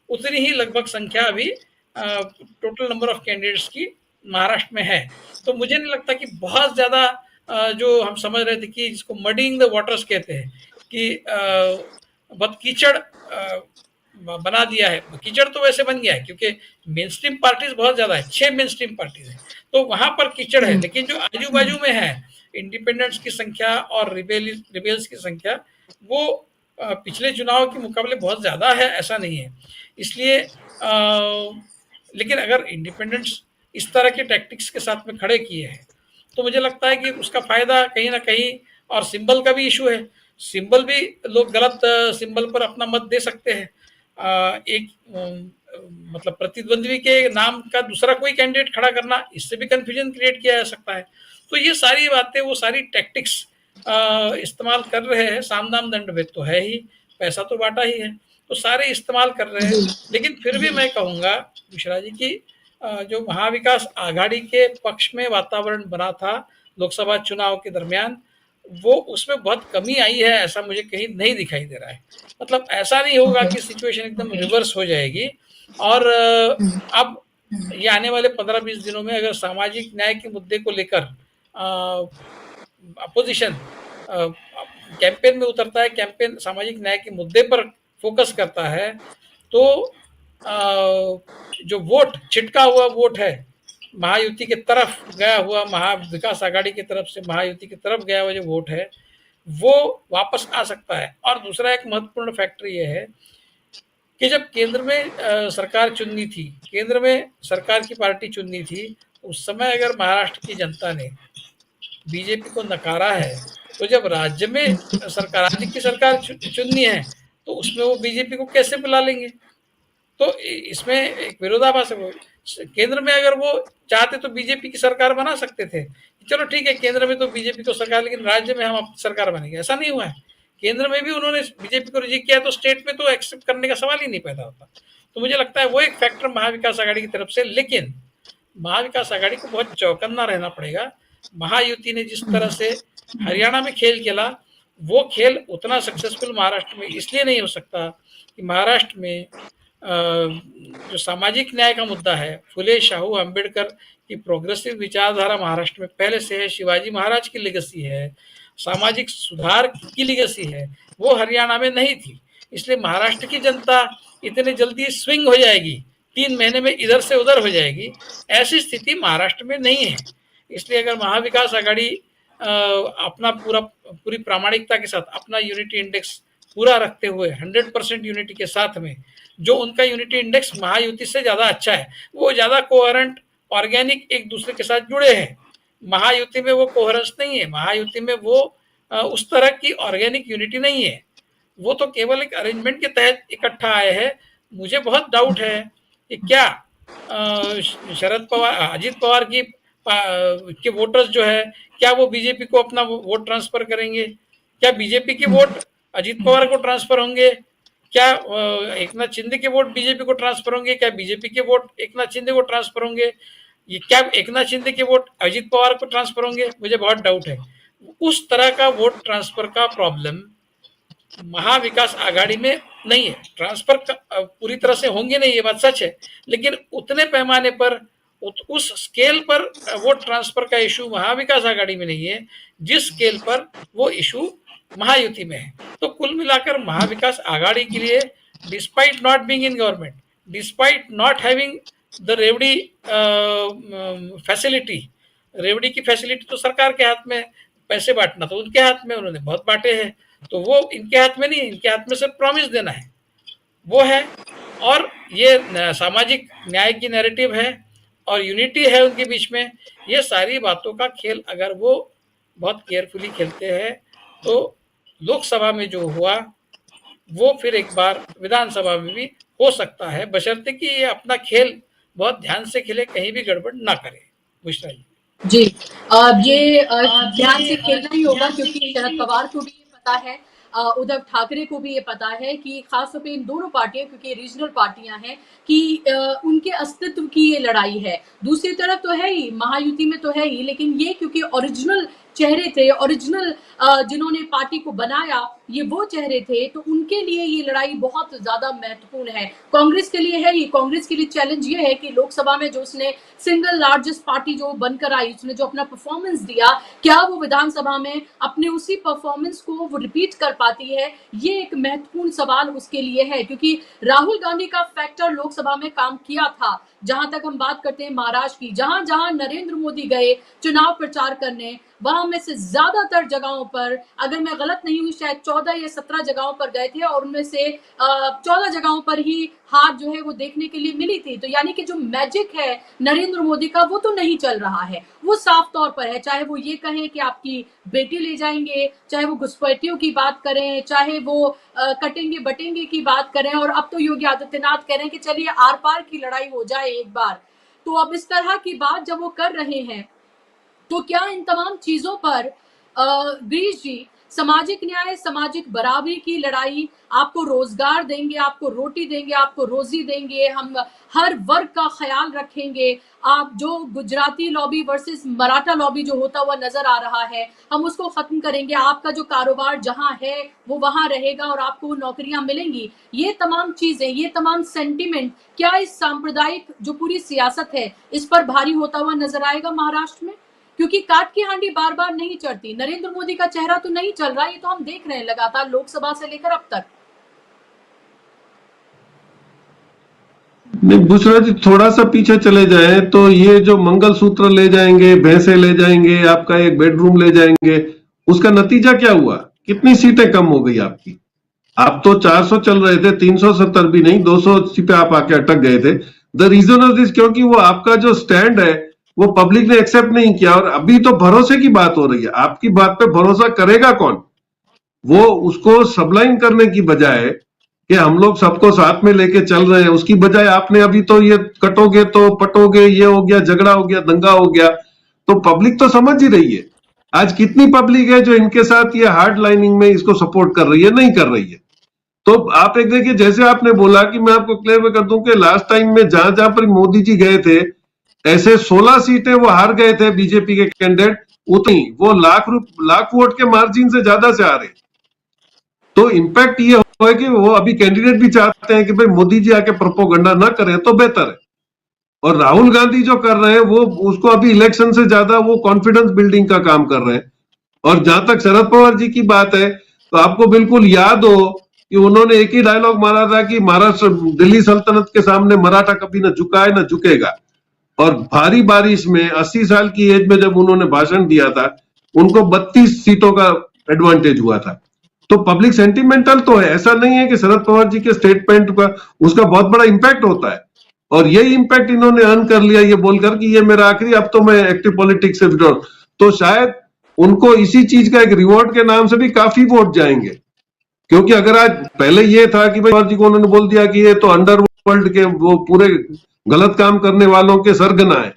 उतनी ही लगभग संख्या अभी टोटल नंबर ऑफ कैंडिडेट्स की महाराष्ट्र में है। तो मुझे नहीं लगता कि बहुत ज़्यादा जो हम समझ रहे थे कि जिसको मडिंग द वाटर्स कहते हैं कि बहुत कीचड़ बना दिया है। कीचड़ तो वैसे बन गया है क्योंकि मेन स्ट्रीम पार्टीज बहुत ज़्यादा है, 6 मेन स्ट्रीम पार्टीज हैं, तो वहाँ पर कीचड़ है। लेकिन जो आजू बाजू में है इंडिपेंडेंट्स की संख्या और रिबेल्स की संख्या वो पिछले चुनाव के मुकाबले बहुत ज़्यादा है, ऐसा नहीं है। इसलिए लेकिन अगर इंडिपेंडेंट्स इस तरह के टैक्टिक्स के साथ में खड़े किए हैं तो मुझे लगता है कि उसका फायदा कहीं ना कहीं, और सिंबल का भी इशू है, सिंबल भी लोग गलत सिंबल पर अपना मत दे सकते हैं। एक मतलब प्रतिद्वंद्वी के नाम का दूसरा कोई कैंडिडेट खड़ा करना, इससे भी कंफ्यूजन क्रिएट किया जा सकता है। तो ये सारी बातें, वो सारी टैक्टिक्स इस्तेमाल कर रहे हैं। साम दाम दंड भेद तो है ही, पैसा तो बांटा ही है, तो सारे इस्तेमाल कर रहे हैं। लेकिन फिर भी मैं कहूँगा मिश्रा जी की जो महाविकास आघाड़ी के पक्ष में वातावरण बना था लोकसभा चुनाव के दरमियान, वो उसमें बहुत कमी आई है, ऐसा मुझे कहीं नहीं दिखाई दे रहा है। मतलब ऐसा नहीं होगा कि सिचुएशन एकदम रिवर्स हो जाएगी। और अब ये आने वाले 15-20 दिनों में अगर सामाजिक न्याय के मुद्दे को लेकर अपोजिशन कैंपेन में उतरता है, कैंपेन सामाजिक न्याय के मुद्दे पर फोकस करता है, तो जो वोट, छिटका हुआ वोट है, महायुति के तरफ गया हुआ, महाविकास आघाड़ी की तरफ से महायुति की तरफ गया हुआ जो वोट है, वो वापस आ सकता है। और दूसरा एक महत्वपूर्ण फैक्टर ये है कि जब केंद्र में सरकार चुननी थी, केंद्र में सरकार की पार्टी चुननी थी, उस समय अगर महाराष्ट्र की जनता ने बीजेपी को नकारा है, तो जब राज्य में राज्य की सरकार चुननी है तो उसमें वो बीजेपी को कैसे बुला लेंगे? तो इसमें एक विरोधाभास है। केंद्र में अगर वो चाहते तो बीजेपी की सरकार बना सकते थे, चलो ठीक है केंद्र में तो बीजेपी को सरकार, लेकिन राज्य में हम अपनी सरकार बनेंगे, ऐसा नहीं हुआ है। केंद्र में भी उन्होंने बीजेपी को रिजेक्ट किया, तो स्टेट में तो एक्सेप्ट करने का सवाल ही नहीं पैदा होता। तो मुझे लगता है वो एक फैक्टर महाविकास आघाड़ी की तरफ से। लेकिन महाविकास आघाड़ी को बहुत चौकन्ना रहना पड़ेगा। महायुति ने जिस तरह से हरियाणा में खेल खेला, वो खेल उतना सक्सेसफुल महाराष्ट्र में इसलिए नहीं हो सकता कि महाराष्ट्र में जो सामाजिक न्याय का मुद्दा है, फुले शाहू अंबेडकर की प्रोग्रेसिव विचारधारा महाराष्ट्र में पहले से है, शिवाजी महाराज की लेगेसी है, सामाजिक सुधार की लेगेसी है, वो हरियाणा में नहीं थी। इसलिए महाराष्ट्र की जनता इतने जल्दी स्विंग हो जाएगी, 3 महीने में इधर से उधर हो जाएगी, ऐसी स्थिति महाराष्ट्र में नहीं है। इसलिए अगर महाविकास आघाड़ी अपना पूरी प्रामाणिकता के साथ अपना यूनिटी इंडेक्स पूरा रखते हुए 100% यूनिटी के साथ में, जो उनका यूनिटी इंडेक्स महायुति से ज़्यादा अच्छा है, वो ज़्यादा कोहेरेंट, ऑर्गेनिक एक दूसरे के साथ जुड़े हैं। महायुति में वो कोहेरेंस नहीं है, महायुति में वो उस तरह की ऑर्गेनिक यूनिटी नहीं है, वो तो केवल एक अरेंजमेंट के तहत इकट्ठा आए हैं। मुझे बहुत डाउट है कि क्या शरद पवार, अजीत पवार की के वोटर्स जो है, क्या वो बीजेपी को अपना वोट ट्रांसफर करेंगे? क्या बीजेपी के वोट अजीत पवार को ट्रांसफर होंगे? क्या एकनाथ शिंदे के वोट बीजेपी को ट्रांसफर होंगे? क्या बीजेपी के वोट एकनाथ शिंदे को ट्रांसफर होंगे? ये क्या एकनाथ शिंदे के वोट अजीत पवार को ट्रांसफर होंगे? मुझे बहुत डाउट है। उस तरह का वोट ट्रांसफर का प्रॉब्लम महाविकास आघाड़ी में नहीं है। ट्रांसफर पूरी तरह से होंगे नहीं, ये बात सच है, लेकिन उतने पैमाने पर, उस स्केल पर वोट ट्रांसफर का इशू महाविकास आघाड़ी में नहीं है जिस स्केल पर वो इशू महायुति में है। तो कुल मिलाकर महाविकास आघाड़ी के लिए, despite not being in government, despite not having the रेवड़ी फैसिलिटी, रेवड़ी की फैसिलिटी तो सरकार के हाथ में, पैसे बांटना तो उनके हाथ में, उन्होंने बहुत बांटे हैं, तो वो इनके हाथ में नहीं है, इनके हाथ में सिर्फ प्रॉमिस देना है, वो है। और ये सामाजिक न्याय की नैरेटिव है और यूनिटी है उनके बीच में। ये सारी बातों का खेल अगर वो बहुत केयरफुली खेलते हैं तो लोकसभा में जो हुआ वो फिर एक बार विधानसभा में भी हो सकता है, बशर्ते कि ये अपना खेल बहुत ध्यान से खेले, कहीं भी गड़बड़ ना करे। बुशरा जी। ये ध्यान से खेलना ही होगा क्योंकि शरद पवार को भी ये पता है उद्धव ठाकरे को भी ये पता है कि खासतौर पे इन दोनों पार्टियां, क्योंकि रीजनल पार्टियां हैं, कि उनके अस्तित्व की ये लड़ाई है। दूसरी तरफ तो है ही, महायुति में तो है ही, लेकिन ये क्योंकि ओरिजिनल चेहरे थे, ओरिजिनल जिन्होंने पार्टी को बनाया ये वो चेहरे थे, तो उनके लिए ये लड़ाई बहुत ज्यादा महत्वपूर्ण है। कांग्रेस के लिए है ही, कांग्रेस के लिए चैलेंज ये है कि लोकसभा में जो उसने सिंगल लार्जेस्ट पार्टी जो बनकर आई, उसने जो अपना परफॉर्मेंस दिया, क्या वो विधानसभा में अपने उसी परफॉर्मेंस को वो रिपीट कर पाती है? ये एक महत्वपूर्ण सवाल उसके लिए है, क्योंकि राहुल गांधी का फैक्टर लोकसभा में काम किया था। जहां तक हम बात करते हैं महाराष्ट्र की, जहां जहां नरेंद्र मोदी गए चुनाव प्रचार करने, वहां में से ज्यादातर जगहों पर, अगर मैं गलत नहीं हुई, शायद 14 या 17 जगहों पर गए थे और उनमें से 14 जगहों पर ही हार जो है वो देखने के लिए मिली थी। तो यानी कि जो मैजिक है नरेंद्र मोदी का वो तो नहीं चल रहा है, वो साफ तौर पर है। चाहे वो ये कहें कि आपकी बेटी ले जाएंगे, चाहे वो घुसपैठियों की बात करें, चाहे वो कटेंगे बटेंगे की बात करें, और अब तो योगी आदित्यनाथ कह रहे हैं कि चलिए आर पार की लड़ाई हो जाए एक बार। तो अब इस तरह की बात जब वो कर रहे हैं, तो क्या इन तमाम चीजों पर गिरीश जी, सामाजिक न्याय, सामाजिक बराबरी की लड़ाई, आपको रोजगार देंगे, आपको रोटी देंगे, आपको रोजी देंगे, हम हर वर्ग का ख्याल रखेंगे, आप जो Gujarati lobby versus Maratha lobby जो होता हुआ नजर आ रहा है, हम उसको खत्म करेंगे, आपका जो कारोबार जहां है वो वहां रहेगा और आपको नौकरियां मिलेंगी, ये तमाम चीजें, ये तमाम सेंटिमेंट, क्या इस सांप्रदायिक जो पूरी सियासत है इस पर भारी होता हुआ नजर आएगा महाराष्ट्र में? क्योंकि काट की हांडी बार बार नहीं चढ़ती, नरेंद्र मोदी का चेहरा तो नहीं चल रहा, ये तो हम देख रहे हैं लगातार लोकसभा से लेकर अब तक। नहीं बुशरा जी, थोड़ा सा पीछे चले जाएं तो ये जो मंगलसूत्र ले जाएंगे, भैंसे ले जाएंगे, आपका एक बेडरूम ले जाएंगे, उसका नतीजा क्या हुआ? कितनी सीटें कम हो गई आपकी? आप तो 400 चल रहे थे, 370 भी नहीं, 280 पे आप आके अटक गए थे। द रीजन ऑफ दिस, क्योंकि वो आपका जो स्टैंड है वो पब्लिक ने एक्सेप्ट नहीं किया, और अभी तो भरोसे की बात हो रही है। आपकी बात पे भरोसा करेगा कौन? वो उसको सबलाइन करने की बजाय कि हम लोग सबको साथ में लेके चल रहे हैं, उसकी बजाय आपने अभी तो ये कटोगे तो पटोगे, ये हो गया, झगड़ा हो गया, दंगा हो गया। तो पब्लिक तो समझ ही रही है। आज कितनी पब्लिक है जो इनके साथ ये हार्ड लाइनिंग में इसको सपोर्ट कर रही है? नहीं कर रही है। तो आप एक देखिए, जैसे आपने बोला कि मैं आपको क्लियर कर दूं कि लास्ट टाइम में जहां जहां पर मोदी जी गए थे, ऐसे 16 सीटें वो हार गए थे बीजेपी के कैंडिडेट, उतनी वो लाख वोट के मार्जिन से ज्यादा से हारे। तो इंपैक्ट ये हुआ कि वो अभी कैंडिडेट भी चाहते हैं कि भाई मोदी जी आके प्रोपोगंडा ना करें तो बेहतर है। और राहुल गांधी जो कर रहे हैं वो उसको अभी इलेक्शन से ज्यादा वो कॉन्फिडेंस बिल्डिंग का काम कर रहे हैं। और जहां तक शरद पवार जी की बात है, तो आपको बिल्कुल याद हो कि उन्होंने एक ही डायलॉग मारा था कि महाराष्ट्र दिल्ली सल्तनत के सामने मराठा कभी न झुका है न झुकेगा। और भारी बारिश में 80 साल की एज में जब उन्होंने भाषण दिया था, उनको 32 सीटों का एडवांटेज हुआ था। तो पब्लिक सेंटिमेंटल तो है, ऐसा नहीं है कि शरद पवार जी के स्टेटमेंट का उसका बहुत बड़ा इंपैक्ट होता है। और यही इंपैक्ट इन्होंने अर्न कर लिया ये बोलकर कि ये मेरा आखिरी, अब तो मैं एक्टिव पॉलिटिक्स से विड्रॉ। तो शायद उनको इसी चीज का एक रिवॉर्ड के नाम से भी काफी वोट जाएंगे। क्योंकि अगर आज पहले ये था कि भाई जी को उन्होंने बोल दिया कि ये तो अंडरवर्ल्ड के वो पूरे गलत काम करने वालों के सरगना है,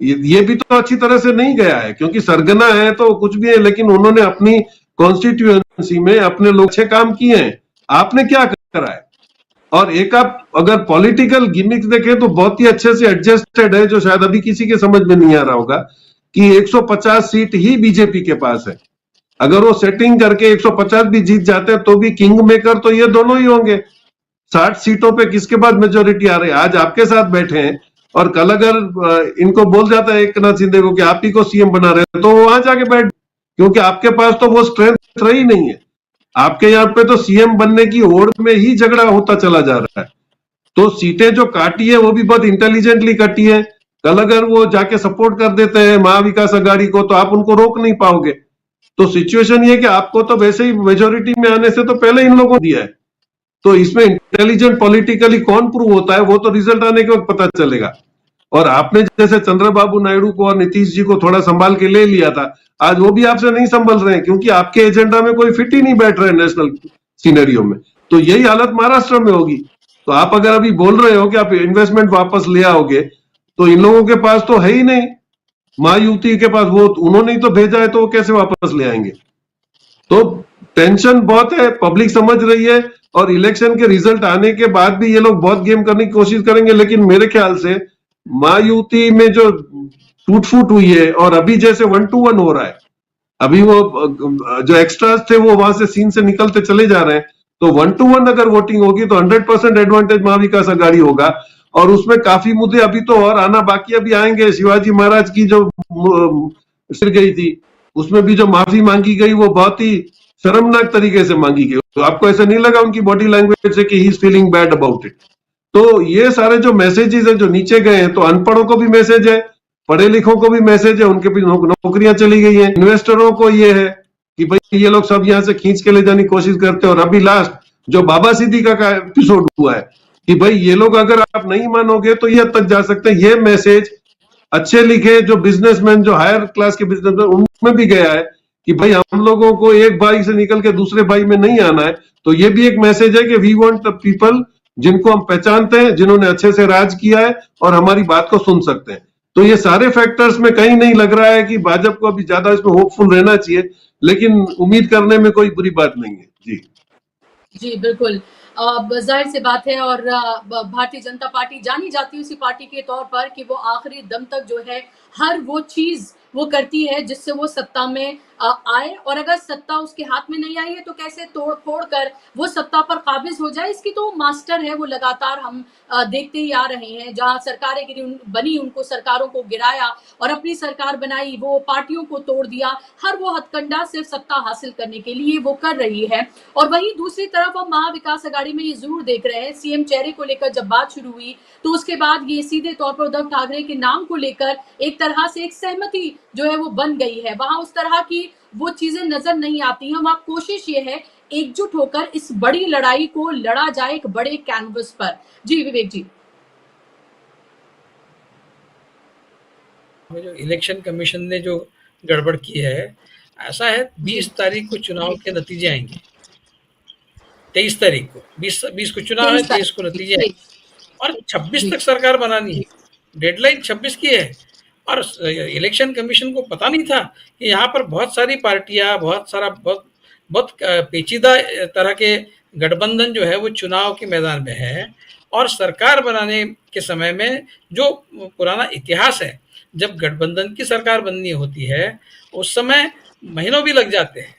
ये भी तो अच्छी तरह से नहीं गया है। क्योंकि सरगना है तो कुछ भी है, लेकिन उन्होंने अपनी कॉन्स्टिट्यूएंसी में अपने लोग अच्छे काम किए हैं। आपने क्या करा है? और एक आप अगर पॉलिटिकल गिमिक्स देखें तो बहुत ही अच्छे से एडजस्टेड है, जो शायद अभी किसी के समझ में नहीं आ रहा होगा कि 150 सीट ही बीजेपी के पास है। अगर वो सेटिंग करके 150 भी जीत जाते हैं तो भी किंग मेकर तो ये दोनों ही होंगे। 60 सीटों पे किसके पास मेजोरिटी आ रही है? आज आपके साथ बैठे हैं और कल अगर इनको बोल जाता है एकनाथ शिंदे को कि आप ही को सीएम बना रहे हैं, तो वो वहां जाके बैठ, क्योंकि आपके पास तो वो स्ट्रेंथ रही नहीं है। आपके यहाँ पे तो सीएम बनने की होड़ में ही झगड़ा होता चला जा रहा है। तो सीटें जो काटी है वो भी बहुत इंटेलिजेंटली काटी है। कल अगर वो जाके सपोर्ट कर देते हैं महाविकास अघाड़ी को तो आप उनको रोक नहीं पाओगे। तो सिचुएशन ये कि आपको तो वैसे ही मेजोरिटी में आने से तो पहले इन लोगों ने दिया है। तो इसमें इंटेलिजेंट पॉलिटिकली कौन प्रूव होता है वो तो रिजल्ट आने के वक्त पता चलेगा। और आपने जैसे चंद्रबाबू नायडू को और नीतीश जी को थोड़ा संभाल के ले लिया था, आज वो भी आपसे नहीं संभल रहे हैं, क्योंकि आपके एजेंडा में कोई फिट ही नहीं बैठ रहे नेशनल सिनेरियो में। तो यही हालत महाराष्ट्र में होगी। तो आप अगर अभी बोल रहे हो कि आप इन्वेस्टमेंट वापस ले आओगे, तो इन लोगों के पास तो है ही नहीं। महायुति के पास वो उन्होंने ही तो भेजा है, तो वो कैसे वापस ले आएंगे? तो टेंशन बहुत है, पब्लिक समझ रही है, और इलेक्शन के रिजल्ट आने के बाद भी ये लोग बहुत गेम करने की कोशिश करेंगे। लेकिन मेरे ख्याल से महायुति में जो टूट फूट हुई है, और अभी जैसे 1-1 हो रहा है, अभी वो जो एक्स्ट्रास थे वो वहां से सीन से निकलते चले जा रहे हैं, तो 1-1 अगर वोटिंग होगी तो 100% एडवांटेज महाविकास आघाड़ी होगा। और उसमें काफी मुद्दे अभी तो और आना बाकी, अभी आएंगे। शिवाजी महाराज की जो सिर गई थी, उसमें भी जो माफी मांगी गई वो बहुत ही शर्मनाक तरीके से मांगी गई। तो आपको ऐसा नहीं लगा उनकी बॉडी लैंग्वेज से कि he is feeling bad about it? तो ये सारे जो मैसेजेस हैं जो नीचे गए हैं, तो अनपढ़ों को भी मैसेज है, पढ़े लिखों को भी मैसेज है, उनके भी नौकरियां चली गई हैं। इन्वेस्टरों को ये है कि भाई ये लोग सब यहां से खींच के ले जाने की कोशिश करते हैं। और अभी लास्ट जो बाबा सिद्दीका का एपिसोड हुआ है कि भाई ये लोग अगर आप नहीं मानोगे तो ये तक जा सकते हैं, ये मैसेज अच्छे लिखे जो बिजनेसमैन, जो हायर क्लास के बिजनेसमैन, उनमें भी गया है कि भाई हम लोगों को एक भाई से निकल के दूसरे भाई में नहीं आना है। तो ये भी एक मैसेज है कि वी वांट द पीपल जिनको हम पहचानते हैं, जिन्होंने अच्छे से राज किया है और हमारी बात को सुन सकते हैं। तो ये सारे फैक्टर्स में कहीं नहीं लग रहा है कि भाजपा को अभी ज्यादा इसमें होपफुल रहना चाहिए, लेकिन उम्मीद करने में कोई बुरी बात नहीं है। जी जी, बिल्कुल। जाहिर सी बात है, और भारतीय जनता पार्टी जानी जाती है उसी पार्टी के तौर पर कि वो आखिरी दम तक जो है हर वो चीज वो करती है जिससे वो सत्ता में आए, और अगर सत्ता उसके हाथ में नहीं आई है तो कैसे तोड़ फोड़ कर वो सत्ता पर काबिज हो जाए, इसकी तो मास्टर है। वो लगातार हम देखते ही आ रहे हैं, जहां सरकारें बनी उनको सरकारों को गिराया, और अपनी सरकार बनाई वो पार्टियों को तोड़ दिया। हर वो हथकंडा सिर्फ सत्ता हासिल करने के लिए वो कर रही है। और वहीं दूसरी तरफ हम महाविकास आघाड़ी में ये जरूर देख रहे हैं, सीएम चेहरे को लेकर जब बात शुरू हुई तो उसके बाद ये सीधे तौर पर उद्धव ठाकरे के नाम को लेकर एक तरह से एक सहमति जो है वो बन गई है। वहां उस तरह की वो चीजें नजर नहीं आती हैं। वहां कोशिश ये है एकजुट होकर इस बड़ी लड़ाई को लड़ा जाए एक बड़े कैनवस पर। जी विवेक जी। जो इलेक्शन कमीशन ने जो गड़बड़ की है, ऐसा है 20 तारीख को चुनाव के नतीजे आएंगे, 23 तारीख को, 20 को चुनाव है, 23 को नतीजे आएंगे, और 26 तक सरकार बनानी है। डेडलाइन 26 की है। और इलेक्शन कमीशन को पता नहीं था कि यहाँ पर बहुत सारी पार्टियां, बहुत बहुत पेचीदा तरह के गठबंधन जो है वो चुनाव के मैदान में है। और सरकार बनाने के समय में जो पुराना इतिहास है, जब गठबंधन की सरकार बननी होती है उस समय महीनों भी लग जाते हैं,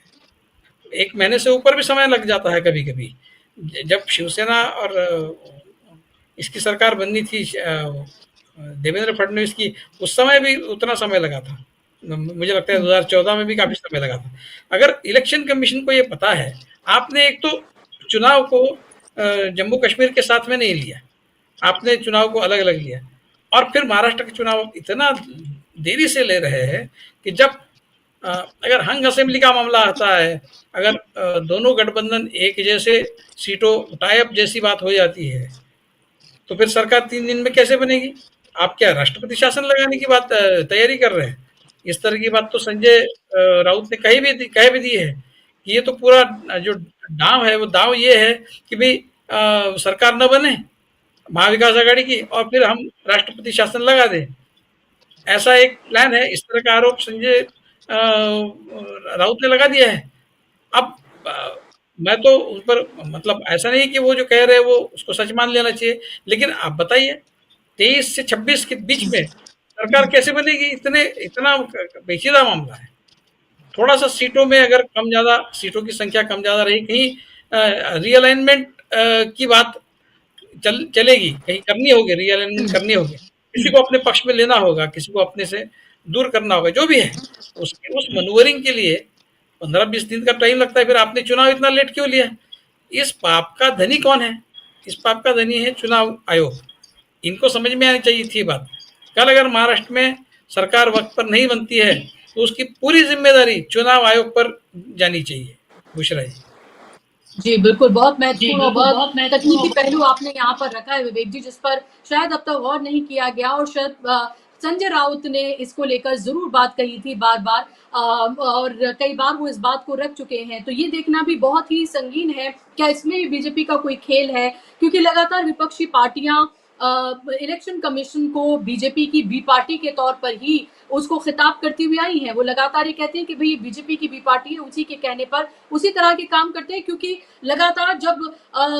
1 महीने से ऊपर भी समय लग जाता है कभी कभी। जब शिवसेना और इसकी सरकार बननी थी देवेंद्र फडणवीस की, उस समय भी उतना समय लगा था। मुझे लगता है 2014 में भी काफी समय लगा था। अगर इलेक्शन कमीशन को ये पता है, आपने एक तो चुनाव को जम्मू कश्मीर के साथ में नहीं लिया, आपने चुनाव को अलग अलग लिया, और फिर महाराष्ट्र के चुनाव इतना देरी से ले रहे हैं कि जब अगर हंग असेंबली का मामला आता है, अगर दोनों गठबंधन एक जैसे सीटों टाइप जैसी बात हो जाती है, तो फिर सरकार 3 दिन में कैसे बनेगी? आप क्या राष्ट्रपति शासन लगाने की बात तैयारी कर रहे हैं? इस तरह की बात तो संजय राउत ने कह भी दी है कि ये तो पूरा जो दांव है वो दांव ये है कि भाई सरकार न बने महाविकास आघाड़ी की और फिर हम राष्ट्रपति शासन लगा दें। ऐसा एक प्लान है। इस तरह का आरोप संजय राउत ने लगा दिया है। अब मैं तो उस पर मतलब ऐसा नहीं कि वो जो कह रहे हैं वो उसको सच मान लेना चाहिए, लेकिन आप बताइए 23 से 26 के बीच में सरकार कैसे बनेगी? इतना पेचीदा मामला है। थोड़ा सा सीटों में अगर कम ज़्यादा सीटों की संख्या कम ज़्यादा रही, कहीं रीअलाइनमेंट की बात चलेगी, कहीं करनी होगी, रीअलाइनमेंट करनी होगी, किसी को अपने पक्ष में लेना होगा, किसी को अपने से दूर करना होगा, जो भी है उसके उस मनूवरिंग के लिए 15-20 दिन का टाइम लगता है। फिर आपने चुनाव इतना लेट क्यों लिया? इस पाप का धनी कौन है? इस पाप का धनी है चुनाव आयोग। इनको समझ में आनी चाहिए थी बात। कल अगर महाराष्ट्र में सरकार वक्त पर नहीं बनती है तो उसकी पूरी जिम्मेदारी चुनाव आयोग पर जानी चाहिए। बुशरा जी। जी बिल्कुल, बहुत महत्वपूर्ण और बहुत तकनीकी पहलू आपने यहाँ पर रखा है विवेक जी, जिस पर शायद अब तक गौर नहीं किया गया, और शायद संजय राउत ने इसको लेकर जरूर बात कही थी बार बार, और कई बार वो इस बात को रख चुके हैं। तो ये देखना भी बहुत ही संगीन है, क्या इसमें भी बीजेपी का कोई खेल है? क्योंकि लगातार विपक्षी पार्टियां इलेक्शन कमीशन को बीजेपी की बी पार्टी के तौर पर ही उसको खिताब करती हुई आई हैं। वो लगातार ये कहती हैं कि भाई बीजेपी की बी पार्टी है, उसी के कहने पर उसी तरह के काम करते हैं, क्योंकि लगातार जब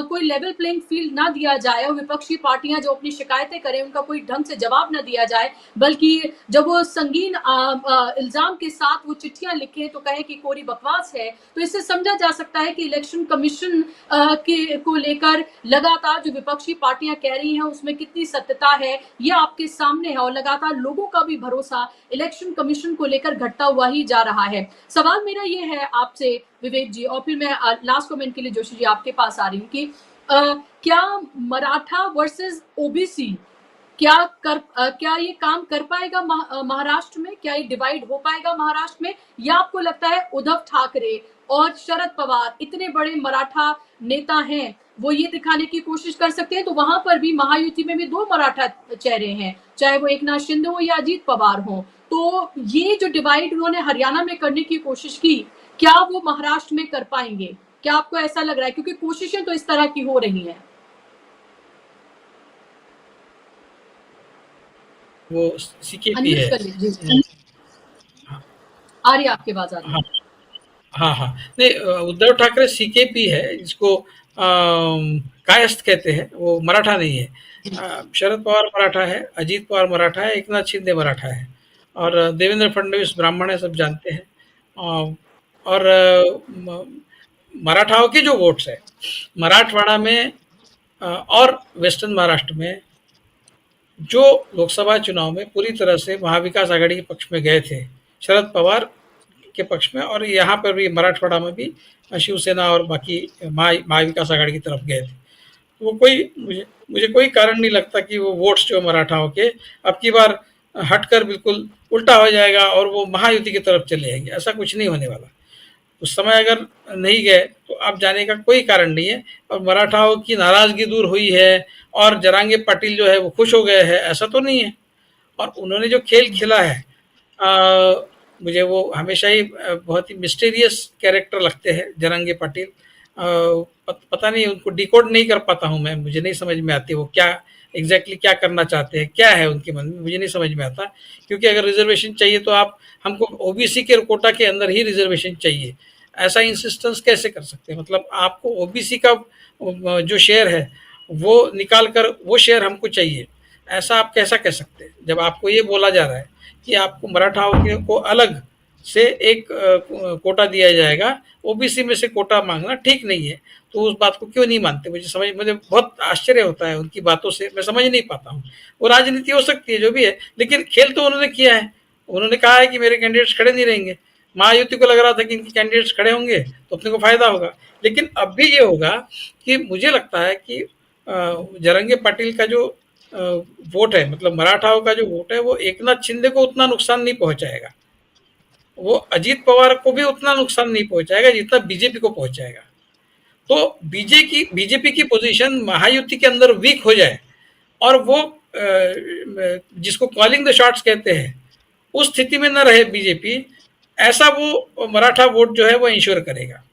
कोई लेवल प्लेइंग फील्ड ना दिया जाए और विपक्षी पार्टियां जो अपनी शिकायतें करें उनका कोई ढंग से जवाब ना दिया जाए, बल्कि जब वो संगीन इल्जाम के साथ वो चिट्ठियां लिखें तो कहें कि कोरी बकवास है, तो इससे समझा जा सकता है कि इलेक्शन कमीशन के को लेकर लगातार जो विपक्षी पार्टियां कह रही हैं उसमें कितनी सत्यता है ये आपके सामने है, और लगातार लोगों का भी भरोसा इलेक्शन कमीशन को लेकर घटता हुआ ही जा रहा है। सवाल मेरा ये है आपसे विवेक जी, और फिर मैं लास्ट कमेंट के लिए जोशी जी आपके पास आ रही हूँ कि क्या मराठा वर्सेस ओबीसी क्या ये काम कर पाएगा महाराष्ट्र में? क्या ये डिवाइड हो पाएगा महाराष्ट्र में, या आपको लगता है उद्धव ठाकरे और शरद पवार इतने बड़े मराठा नेता हैं, वो ये दिखाने की कोशिश कर सकते हैं? तो वहां पर भी महायुति में भी दो मराठा चेहरे हैं, चाहे वो एकनाथ शिंदे हो या अजीत पवार हो। तो ये जो डिवाइड उन्होंने हरियाणा में करने की कोशिश की, क्या वो महाराष्ट्र में कर पाएंगे? क्या आपको ऐसा लग रहा है? क्योंकि कोशिशें तो इस तरह की हो रही हैं। वो सीकेपी अनम्यूट है। कर लीजिए। आ रही है आपकी आवाज, आ रही है। हाँ हाँ, नहीं, उद्धव ठाकरे सीकेपी है, जिसको कायस्थ कहते हैं, वो मराठा नहीं है। शरद पवार मराठा है, अजीत पवार मराठा है, एकनाथ शिंदे मराठा है, और देवेंद्र फडणवीस ब्राह्मण है, सब जानते हैं। और मराठाओं के जो वोट्स है मराठवाड़ा में और वेस्टर्न महाराष्ट्र में, जो लोकसभा चुनाव में पूरी तरह से महाविकास आघाड़ी के पक्ष में गए थे, शरद पवार के पक्ष में, और यहाँ पर भी मराठवाड़ा में भी शिवसेना और बाकी महाविकास आघाड़ी की तरफ गए थे। वो कोई मुझे कोई कारण नहीं लगता कि वो वोट्स जो मराठाओं के अब की बार हटकर बिल्कुल उल्टा हो जाएगा और वो महायुति की तरफ चले जाएंगे। ऐसा कुछ नहीं होने वाला। उस समय अगर नहीं गए तो अब जाने का कोई कारण नहीं है, और मराठाओं की नाराजगी दूर हुई है और जरांगे पाटिल जो है वो खुश हो गए हैं, ऐसा तो नहीं है। और उन्होंने जो खेल खेला है, मुझे वो हमेशा ही बहुत ही मिस्टीरियस कैरेक्टर लगते हैं जरांगे पाटिल। पता नहीं, उनको डिकोड नहीं कर पाता हूँ मैं, मुझे नहीं समझ में आती वो क्या एग्जैक्टली क्या करना चाहते हैं, क्या है उनके मन में, मुझे नहीं समझ में आता। क्योंकि अगर रिजर्वेशन चाहिए तो आप हमको ओबीसी के कोटा के अंदर ही रिजर्वेशन चाहिए, ऐसा इंसिस्टेंस कैसे कर सकते हैं? मतलब आपको ओबीसी का जो शेयर है वो निकाल कर वो शेयर हमको चाहिए, ऐसा आप कैसा कह सकते हैं? जब आपको ये बोला जा रहा है कि आपको मराठाओं को अलग से एक कोटा दिया जाएगा, ओबीसी में से कोटा मांगना ठीक नहीं है, तो उस बात को क्यों नहीं मानते? मुझे बहुत आश्चर्य होता है उनकी बातों से, मैं समझ नहीं पाता हूँ। वो राजनीति हो सकती है जो भी है, लेकिन खेल तो उन्होंने किया है। उन्होंने कहा है कि मेरे कैंडिडेट्स खड़े नहीं रहेंगे। महायुति को लग रहा था कि इनके कैंडिडेट्स खड़े होंगे तो अपने को फायदा होगा, लेकिन अब भी ये होगा कि मुझे लगता है कि जरंगे पाटिल का जो वोट है, मतलब मराठाओं का जो वोट है, वो एकनाथ शिंदे को उतना नुकसान नहीं पहुंचाएगा, वो अजीत पवार को भी उतना नुकसान नहीं पहुंचाएगा जितना बीजेपी को पहुंचाएगा। तो बीजेपी की पोजीशन महायुति के अंदर वीक हो जाए और वो जिसको कॉलिंग द शॉट्स कहते हैं उस स्थिति में न रहे बीजेपी, ऐसा वो मराठा वोट जो है वो इंश्योर करेगा।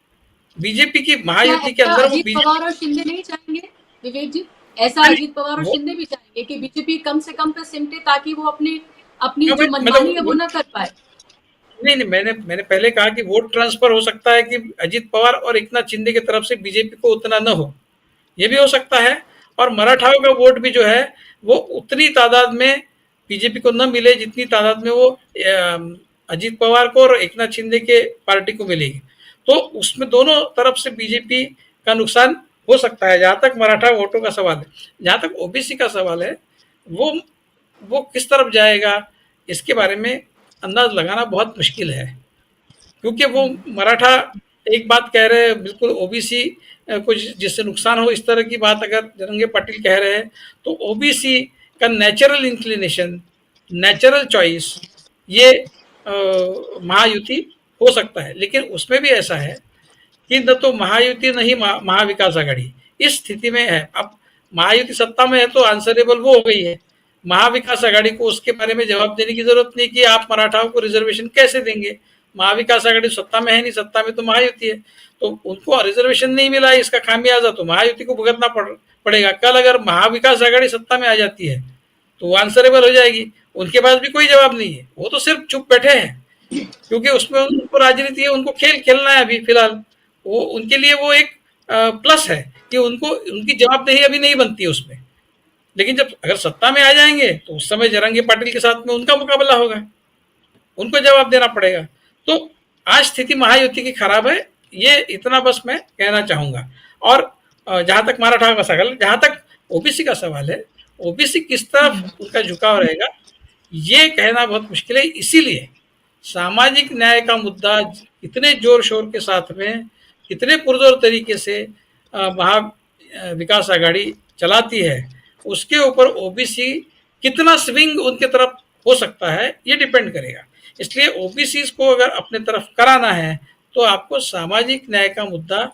बीजेपी की महायुति के अंदर अजीत पवार और शिंदे नहीं चाहेंगे विवेक जी? ऐसा अजीत पवार और शिंदे भी चाहेंगे कि बीजेपी कम से कम पे सिमटे, ताकि वो अपनी जो मनमानी है वो ना कर पाए। नहीं, मैंने पहले कहा कि वोट ट्रांसफर हो सकता है कि अजीत पवार और एकनाथ शिंदे की तरफ से बीजेपी को उतना न हो, ये भी हो सकता है। और मराठाओं का वोट भी जो है वो उतनी तादाद में बीजेपी को न मिले जितनी तादाद में वो अजीत पवार को और एकनाथ शिंदे के पार्टी को मिलेगी। तो उसमें दोनों तरफ से बीजेपी का नुकसान हो सकता है, जहाँ तक मराठा वोटों का सवाल है। जहाँ तक ओबीसी का सवाल है, वो किस तरफ जाएगा इसके बारे में अंदाज लगाना बहुत मुश्किल है, क्योंकि वो मराठा एक बात कह रहे हैं बिल्कुल ओबीसी को जिससे नुकसान हो, इस तरह की बात अगर जरंगे पाटिल कह रहे हैं, तो ओबीसी का नेचुरल इंक्लिनेशन, नेचुरल चॉइस ये महायुति हो सकता है। लेकिन उसमें भी ऐसा है कि न तो महायुति नहीं महाविकास आघाड़ी इस स्थिति में है। अब महायुति सत्ता में है तो आंसरेबल वो हो गई है, महाविकास आघाड़ी को उसके बारे में जवाब देने की जरूरत नहीं कि आप मराठाओं को रिजर्वेशन कैसे देंगे। महाविकास आघाड़ी सत्ता में है नहीं, सत्ता में तो महायुति है, तो उनको रिजर्वेशन नहीं मिला, इसका खामियाजा तो महायुति को भुगतना पड़ेगा। कल अगर महाविकास आघाड़ी सत्ता में आ जाती है तो वो आंसरेबल हो जाएगी, उनके पास भी कोई जवाब नहीं है, वो तो सिर्फ चुप बैठे हैं क्योंकि उसमें उनको राजनीति है, उनको खेल खेलना है अभी फिलहाल। वो उनके लिए वो एक प्लस है कि उनको उनकी जवाबदेही अभी नहीं बनती है उसमें, लेकिन जब अगर सत्ता में आ जाएंगे तो उस समय जरंगी पाटिल के साथ में उनका मुकाबला होगा, उनको जवाब देना पड़ेगा। तो आज स्थिति महायुति की खराब है, ये इतना बस मैं कहना चाहूंगा। और जहां तक मराठा का सवाल, जहां तक ओबीसी का सवाल है, ओबीसी किस तरफ उनका झुकाव रहेगा ये कहना बहुत मुश्किल है। इसीलिए सामाजिक न्याय का मुद्दा इतने जोर शोर के साथ में, इतने पुरजोर तरीके से विकास आघाड़ी चलाती है, उसके ऊपर ओबीसी कितना स्विंग उनके तरफ हो सकता है ये डिपेंड करेगा। इसलिए ओबीसी को अगर अपने तरफ कराना है तो आपको सामाजिक न्याय का मुद्दा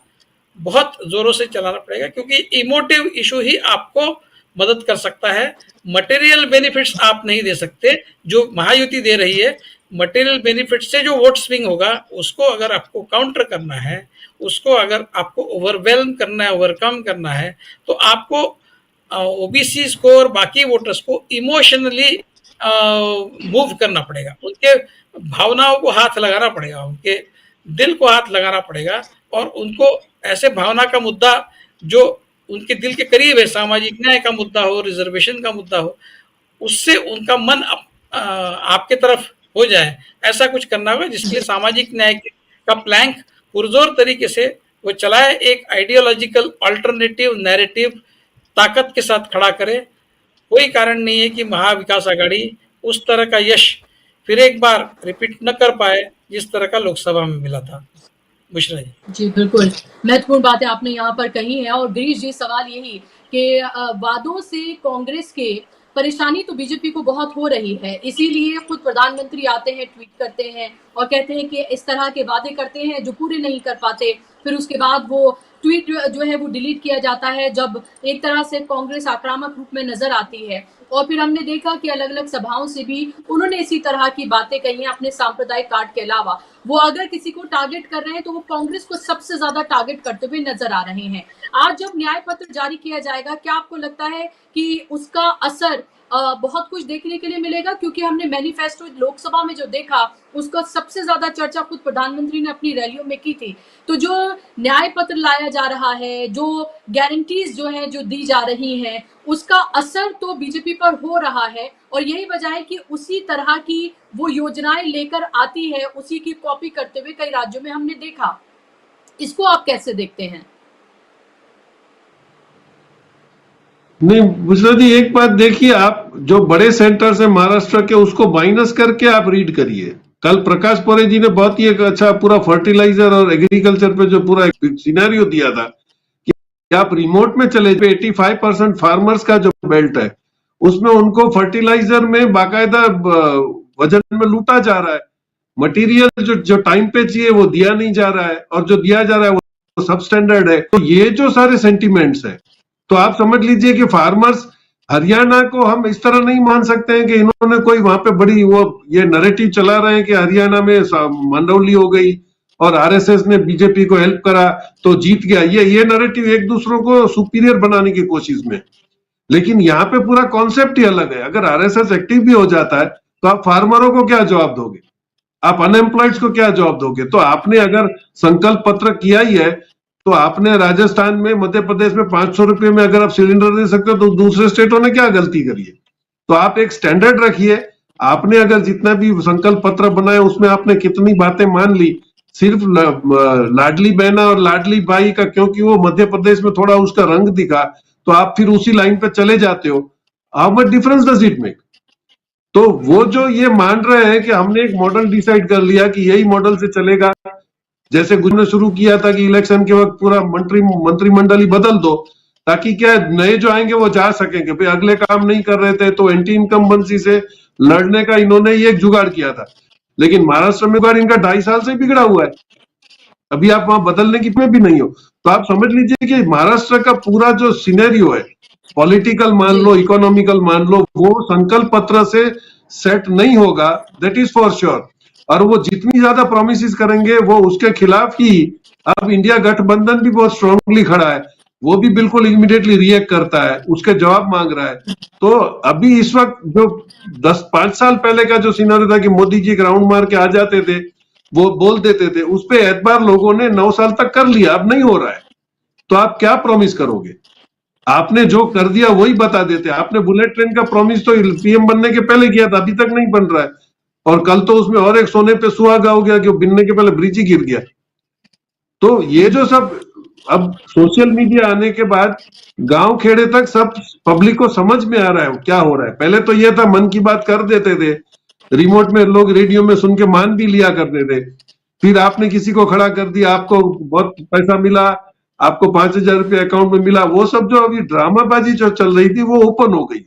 बहुत जोरों से चलाना पड़ेगा, क्योंकि इमोटिव इशू ही आपको मदद कर सकता है। मटेरियल बेनिफिट्स आप नहीं दे सकते जो महायुति दे रही है। मटेरियल बेनिफिट से जो वोट स्विंग होगा उसको अगर आपको काउंटर करना है, उसको अगर आपको ओवरवेल्म करना है, ओवरकम करना है, तो आपको ओबीसी को और बाकी वोटर्स को इमोशनली मूव करना पड़ेगा, उनके भावनाओं को हाथ लगाना पड़ेगा, उनके दिल को हाथ लगाना पड़ेगा और उनको ऐसे भावना का मुद्दा जो उनके दिल के करीब है, सामाजिक न्याय का मुद्दा हो, रिजर्वेशन का मुद्दा हो, उससे उनका मन आपके तरफ हो जाए, ऐसा कुछ करना होगा जिसके सामाजिक न्याय का प्लैंक पुरजोर तरीके से वो चलाए, एक आइडियोलॉजिकल अल्टरनेटिव नैरेटिव ताकत के साथ खड़ा करे। कोई कारण नहीं है कि महाविकास आघाड़ी उस तरह का यश फिर एक बार रिपीट न कर पाए जिस तरह का लोकसभा में मिला था। बुशरा जी बिल्कुल महत्वपूर्ण बातें आपने यहाँ पर कही है। और गिरीश जी, सवाल यही कि वादों से कांग्रेस के परेशानी तो बीजेपी को बहुत हो रही है, इसीलिए खुद प्रधानमंत्री आते हैं, ट्वीट करते हैं और कहते हैं कि इस तरह के वादे करते हैं जो पूरे नहीं कर पाते, फिर उसके बाद वो ट्वीट जो है वो डिलीट किया जाता है जब एक तरह से कांग्रेस आक्रामक रूप में नजर आती है। और फिर हमने देखा कि अलग अलग सभाओं से भी उन्होंने इसी तरह की बातें कही हैं अपने सांप्रदायिक कार्ड के अलावा। वो अगर किसी को टारगेट कर रहे हैं तो वो कांग्रेस को सबसे ज्यादा टारगेट करते हुए नजर आ रहे हैं। आज जब न्याय पत्र जारी किया जाएगा, क्या आपको लगता है कि उसका असर बहुत कुछ देखने के लिए मिलेगा? क्योंकि हमने मैनिफेस्टो लोकसभा में जो देखा उसका सबसे ज्यादा चर्चा खुद प्रधानमंत्री ने अपनी रैलियों में की थी। तो जो न्याय पत्र लाया जा रहा है, जो गारंटीज जो है जो दी जा रही हैं, उसका असर तो बीजेपी पर हो रहा है और यही वजह है कि उसी तरह की वो योजनाएं लेकर आती है, उसी की कॉपी करते हुए कई राज्यों में हमने देखा। इसको आप कैसे देखते हैं? नहीं बुशरा जी, एक बात देखिए, आप जो बड़े सेंटर्स है महाराष्ट्र के उसको माइनस करके आप रीड करिए। कल प्रकाश पोरे जी ने बहुत ही एक अच्छा पूरा फर्टिलाइजर और एग्रीकल्चर पे जो पूरा सिनेरियो दिया था कि आप रिमोट में चले, 85% फार्मर्स का जो बेल्ट है उसमें उनको फर्टिलाइजर में बाकायदा वजन में लूटा जा रहा है। मटेरियल जो टाइम पे चाहिए वो दिया नहीं जा रहा है और जो दिया जा रहा है वो सब स्टैंडर्ड है। तो ये जो सारे सेंटिमेंट्स है, तो आप समझ लीजिए कि फार्मर्स, हरियाणा को हम इस तरह नहीं मान सकते हैं कि इन्होंने कोई वहां पे बड़ी वो ये नैरेटिव चला रहे हैं कि हरियाणा में मंडौली हो गई और आरएसएस ने बीजेपी को हेल्प करा तो जीत गया। ये नैरेटिव एक दूसरों को सुपीरियर बनाने की कोशिश में, लेकिन यहाँ पे पूरा कॉन्सेप्ट ही अलग है। अगर आरएसएस एक्टिव भी हो जाता है तो आप फार्मरों को क्या जवाब दोगे, आप अनएम्प्लॉयड को क्या जवाब दोगे? तो आपने अगर संकल्प पत्र किया ही है तो आपने राजस्थान में, मध्य प्रदेश में 500 रुपए में अगर आप सिलेंडर दे सकते हो तो दूसरे स्टेटों ने क्या गलती करी है? तो आप एक स्टैंडर्ड रखिए। आपने अगर जितना भी संकल्प पत्र बनाया उसमें आपने कितनी बातें मान ली, सिर्फ लाडली बहना और लाडली बाई का क्योंकि वो मध्य प्रदेश में थोड़ा उसका रंग दिखा तो आप फिर उसी लाइन पे चले जाते हो। How much difference does it make? तो वो जो ये मान रहे हैं कि हमने एक मॉडल डिसाइड कर लिया कि यही मॉडल से चलेगा, जैसे गुजरात ने शुरू किया था कि इलेक्शन के वक्त पूरा मंत्रिमंडल ही बदल दो ताकि क्या नए जो आएंगे वो जा सकेंगे। भाई अगले काम नहीं कर रहे थे तो एंटी इनकम्बेंसी से लड़ने का इन्होंने ये एक जुगाड़ किया था, लेकिन महाराष्ट्र में जुगाड़ इनका 2.5 साल से बिगड़ा हुआ है, अभी आप वहां बदलने की में भी नहीं हो। तो आप समझ लीजिए कि महाराष्ट्र का पूरा जो सिनेरियो है, पॉलिटिकल मान लो, इकोनॉमिकल मान लो, वो संकल्प पत्र से सेट नहीं होगा, दैट इज फॉर श्योर। और वो जितनी ज्यादा प्रोमिसेस करेंगे वो उसके खिलाफ ही अब इंडिया गठबंधन भी बहुत स्ट्रांगली खड़ा है वो भी बिल्कुल इमीडिएटली रिएक्ट करता है, उसके जवाब मांग रहा है। तो अभी इस वक्त जो 5 साल पहले का जो सिनेरियो था कि मोदी जी ग्राउंड मार के आ जाते थे, वो बोल देते थे, उस पे एतबार लोगों ने 9 साल तक कर लिया, अब नहीं हो रहा है। तो आप क्या प्रॉमिस करोगे? आपने जो कर दिया वही बता देते। आपने बुलेट ट्रेन का प्रॉमिस तो पीएम बनने के पहले किया था, अभी तक नहीं बन रहा है। और कल तो उसमें और एक सोने पे सुहागा हो गया कि वो बिनने के पहले ब्रिज ही गिर गया। तो ये जो सब अब सोशल मीडिया आने के बाद गांव खेड़े तक सब पब्लिक को समझ में आ रहा है क्या हो रहा है। पहले तो ये था मन की बात कर देते थे, रिमोट में लोग रेडियो में सुन के मान भी लिया करते थे। फिर आपने किसी को खड़ा कर दिया, आपको बहुत पैसा मिला, आपको 5,000 रुपये अकाउंट में मिला, वो सब जो अभी ड्रामाबाजी जो चल रही थी वो ओपन हो गई।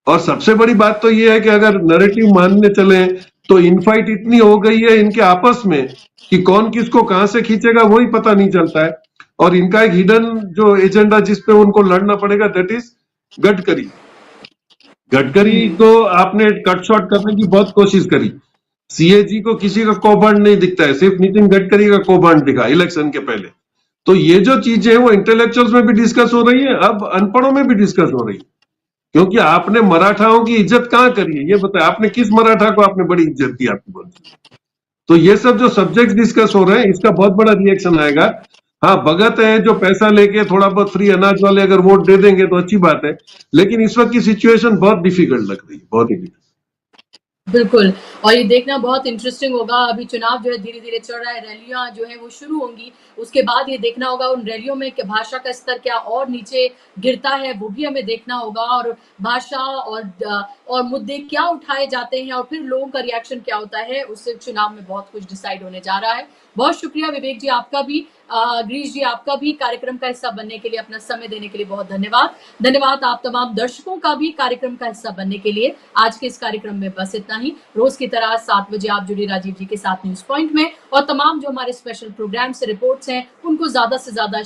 और सबसे बड़ी बात तो ये है कि अगर नैरेटिव मानने चले तो इनफाइट इतनी हो गई है इनके आपस में कि कौन किसको कहां से खींचेगा वही पता नहीं चलता है। और इनका एक हिडन जो एजेंडा जिसपे उनको लड़ना पड़ेगा, दैट इज गडकरी। गडकरी को आपने कट शॉर्ट करने की बहुत कोशिश करी। सीएजी को किसी का कौभांड नहीं दिखता है, सिर्फ नितिन गडकरी का कौभांड दिखा इलेक्शन के पहले। तो ये जो चीजें हैं वो इंटेलेक्चुअल्स में भी डिस्कस हो रही है, अब अनपढ़ों में भी डिस्कस हो रही है। क्योंकि आपने मराठाओं की इज्जत कहां करी है ये बताया, आपने किस मराठा को आपने बड़ी इज्जत दी आपकी बोलती। तो ये सब जो सब्जेक्ट डिस्कस हो रहे हैं इसका बहुत बड़ा रिएक्शन आएगा। हाँ, भगत है जो पैसा लेके थोड़ा बहुत फ्री अनाज वाले अगर वोट दे देंगे तो अच्छी बात है, लेकिन इस वक्त की सिचुएशन बहुत डिफिकल्ट लग रही है, बहुत ही। बिल्कुल। और ये देखना बहुत इंटरेस्टिंग होगा, अभी चुनाव जो है धीरे-धीरे चल रहा है, रैलियाँ जो हैं वो शुरू होंगी, उसके बाद ये देखना होगा उन रैलियों में कि भाषा का स्तर क्या और नीचे गिरता है, वो भी हमें देखना होगा और भाषा और मुद्दे क्या उठाए जाते हैं और फिर लोगों का रिएक्शन क्या होता है, उससे चुनाव में बहुत कुछ डिसाइड होने जा रहा है। बहुत शुक्रिया विवेक जी आपका भी, गिरीश जी आपका भी कार्यक्रम का हिस्सा बनने के लिए, अपना समय देने के लिए बहुत धन्यवाद। धन्यवाद आप तमाम दर्शकों का भी कार्यक्रम का हिस्सा बनने के लिए। आज के इस कार्यक्रम में बस इतना ही। रोज की तरह 7 बजे आप जुड़े राजीव जी के साथ न्यूज पॉइंट में, और तमाम जो हमारे स्पेशल प्रोग्राम्स से रिपोर्ट्स हैं उनको ज्यादा से ज्यादा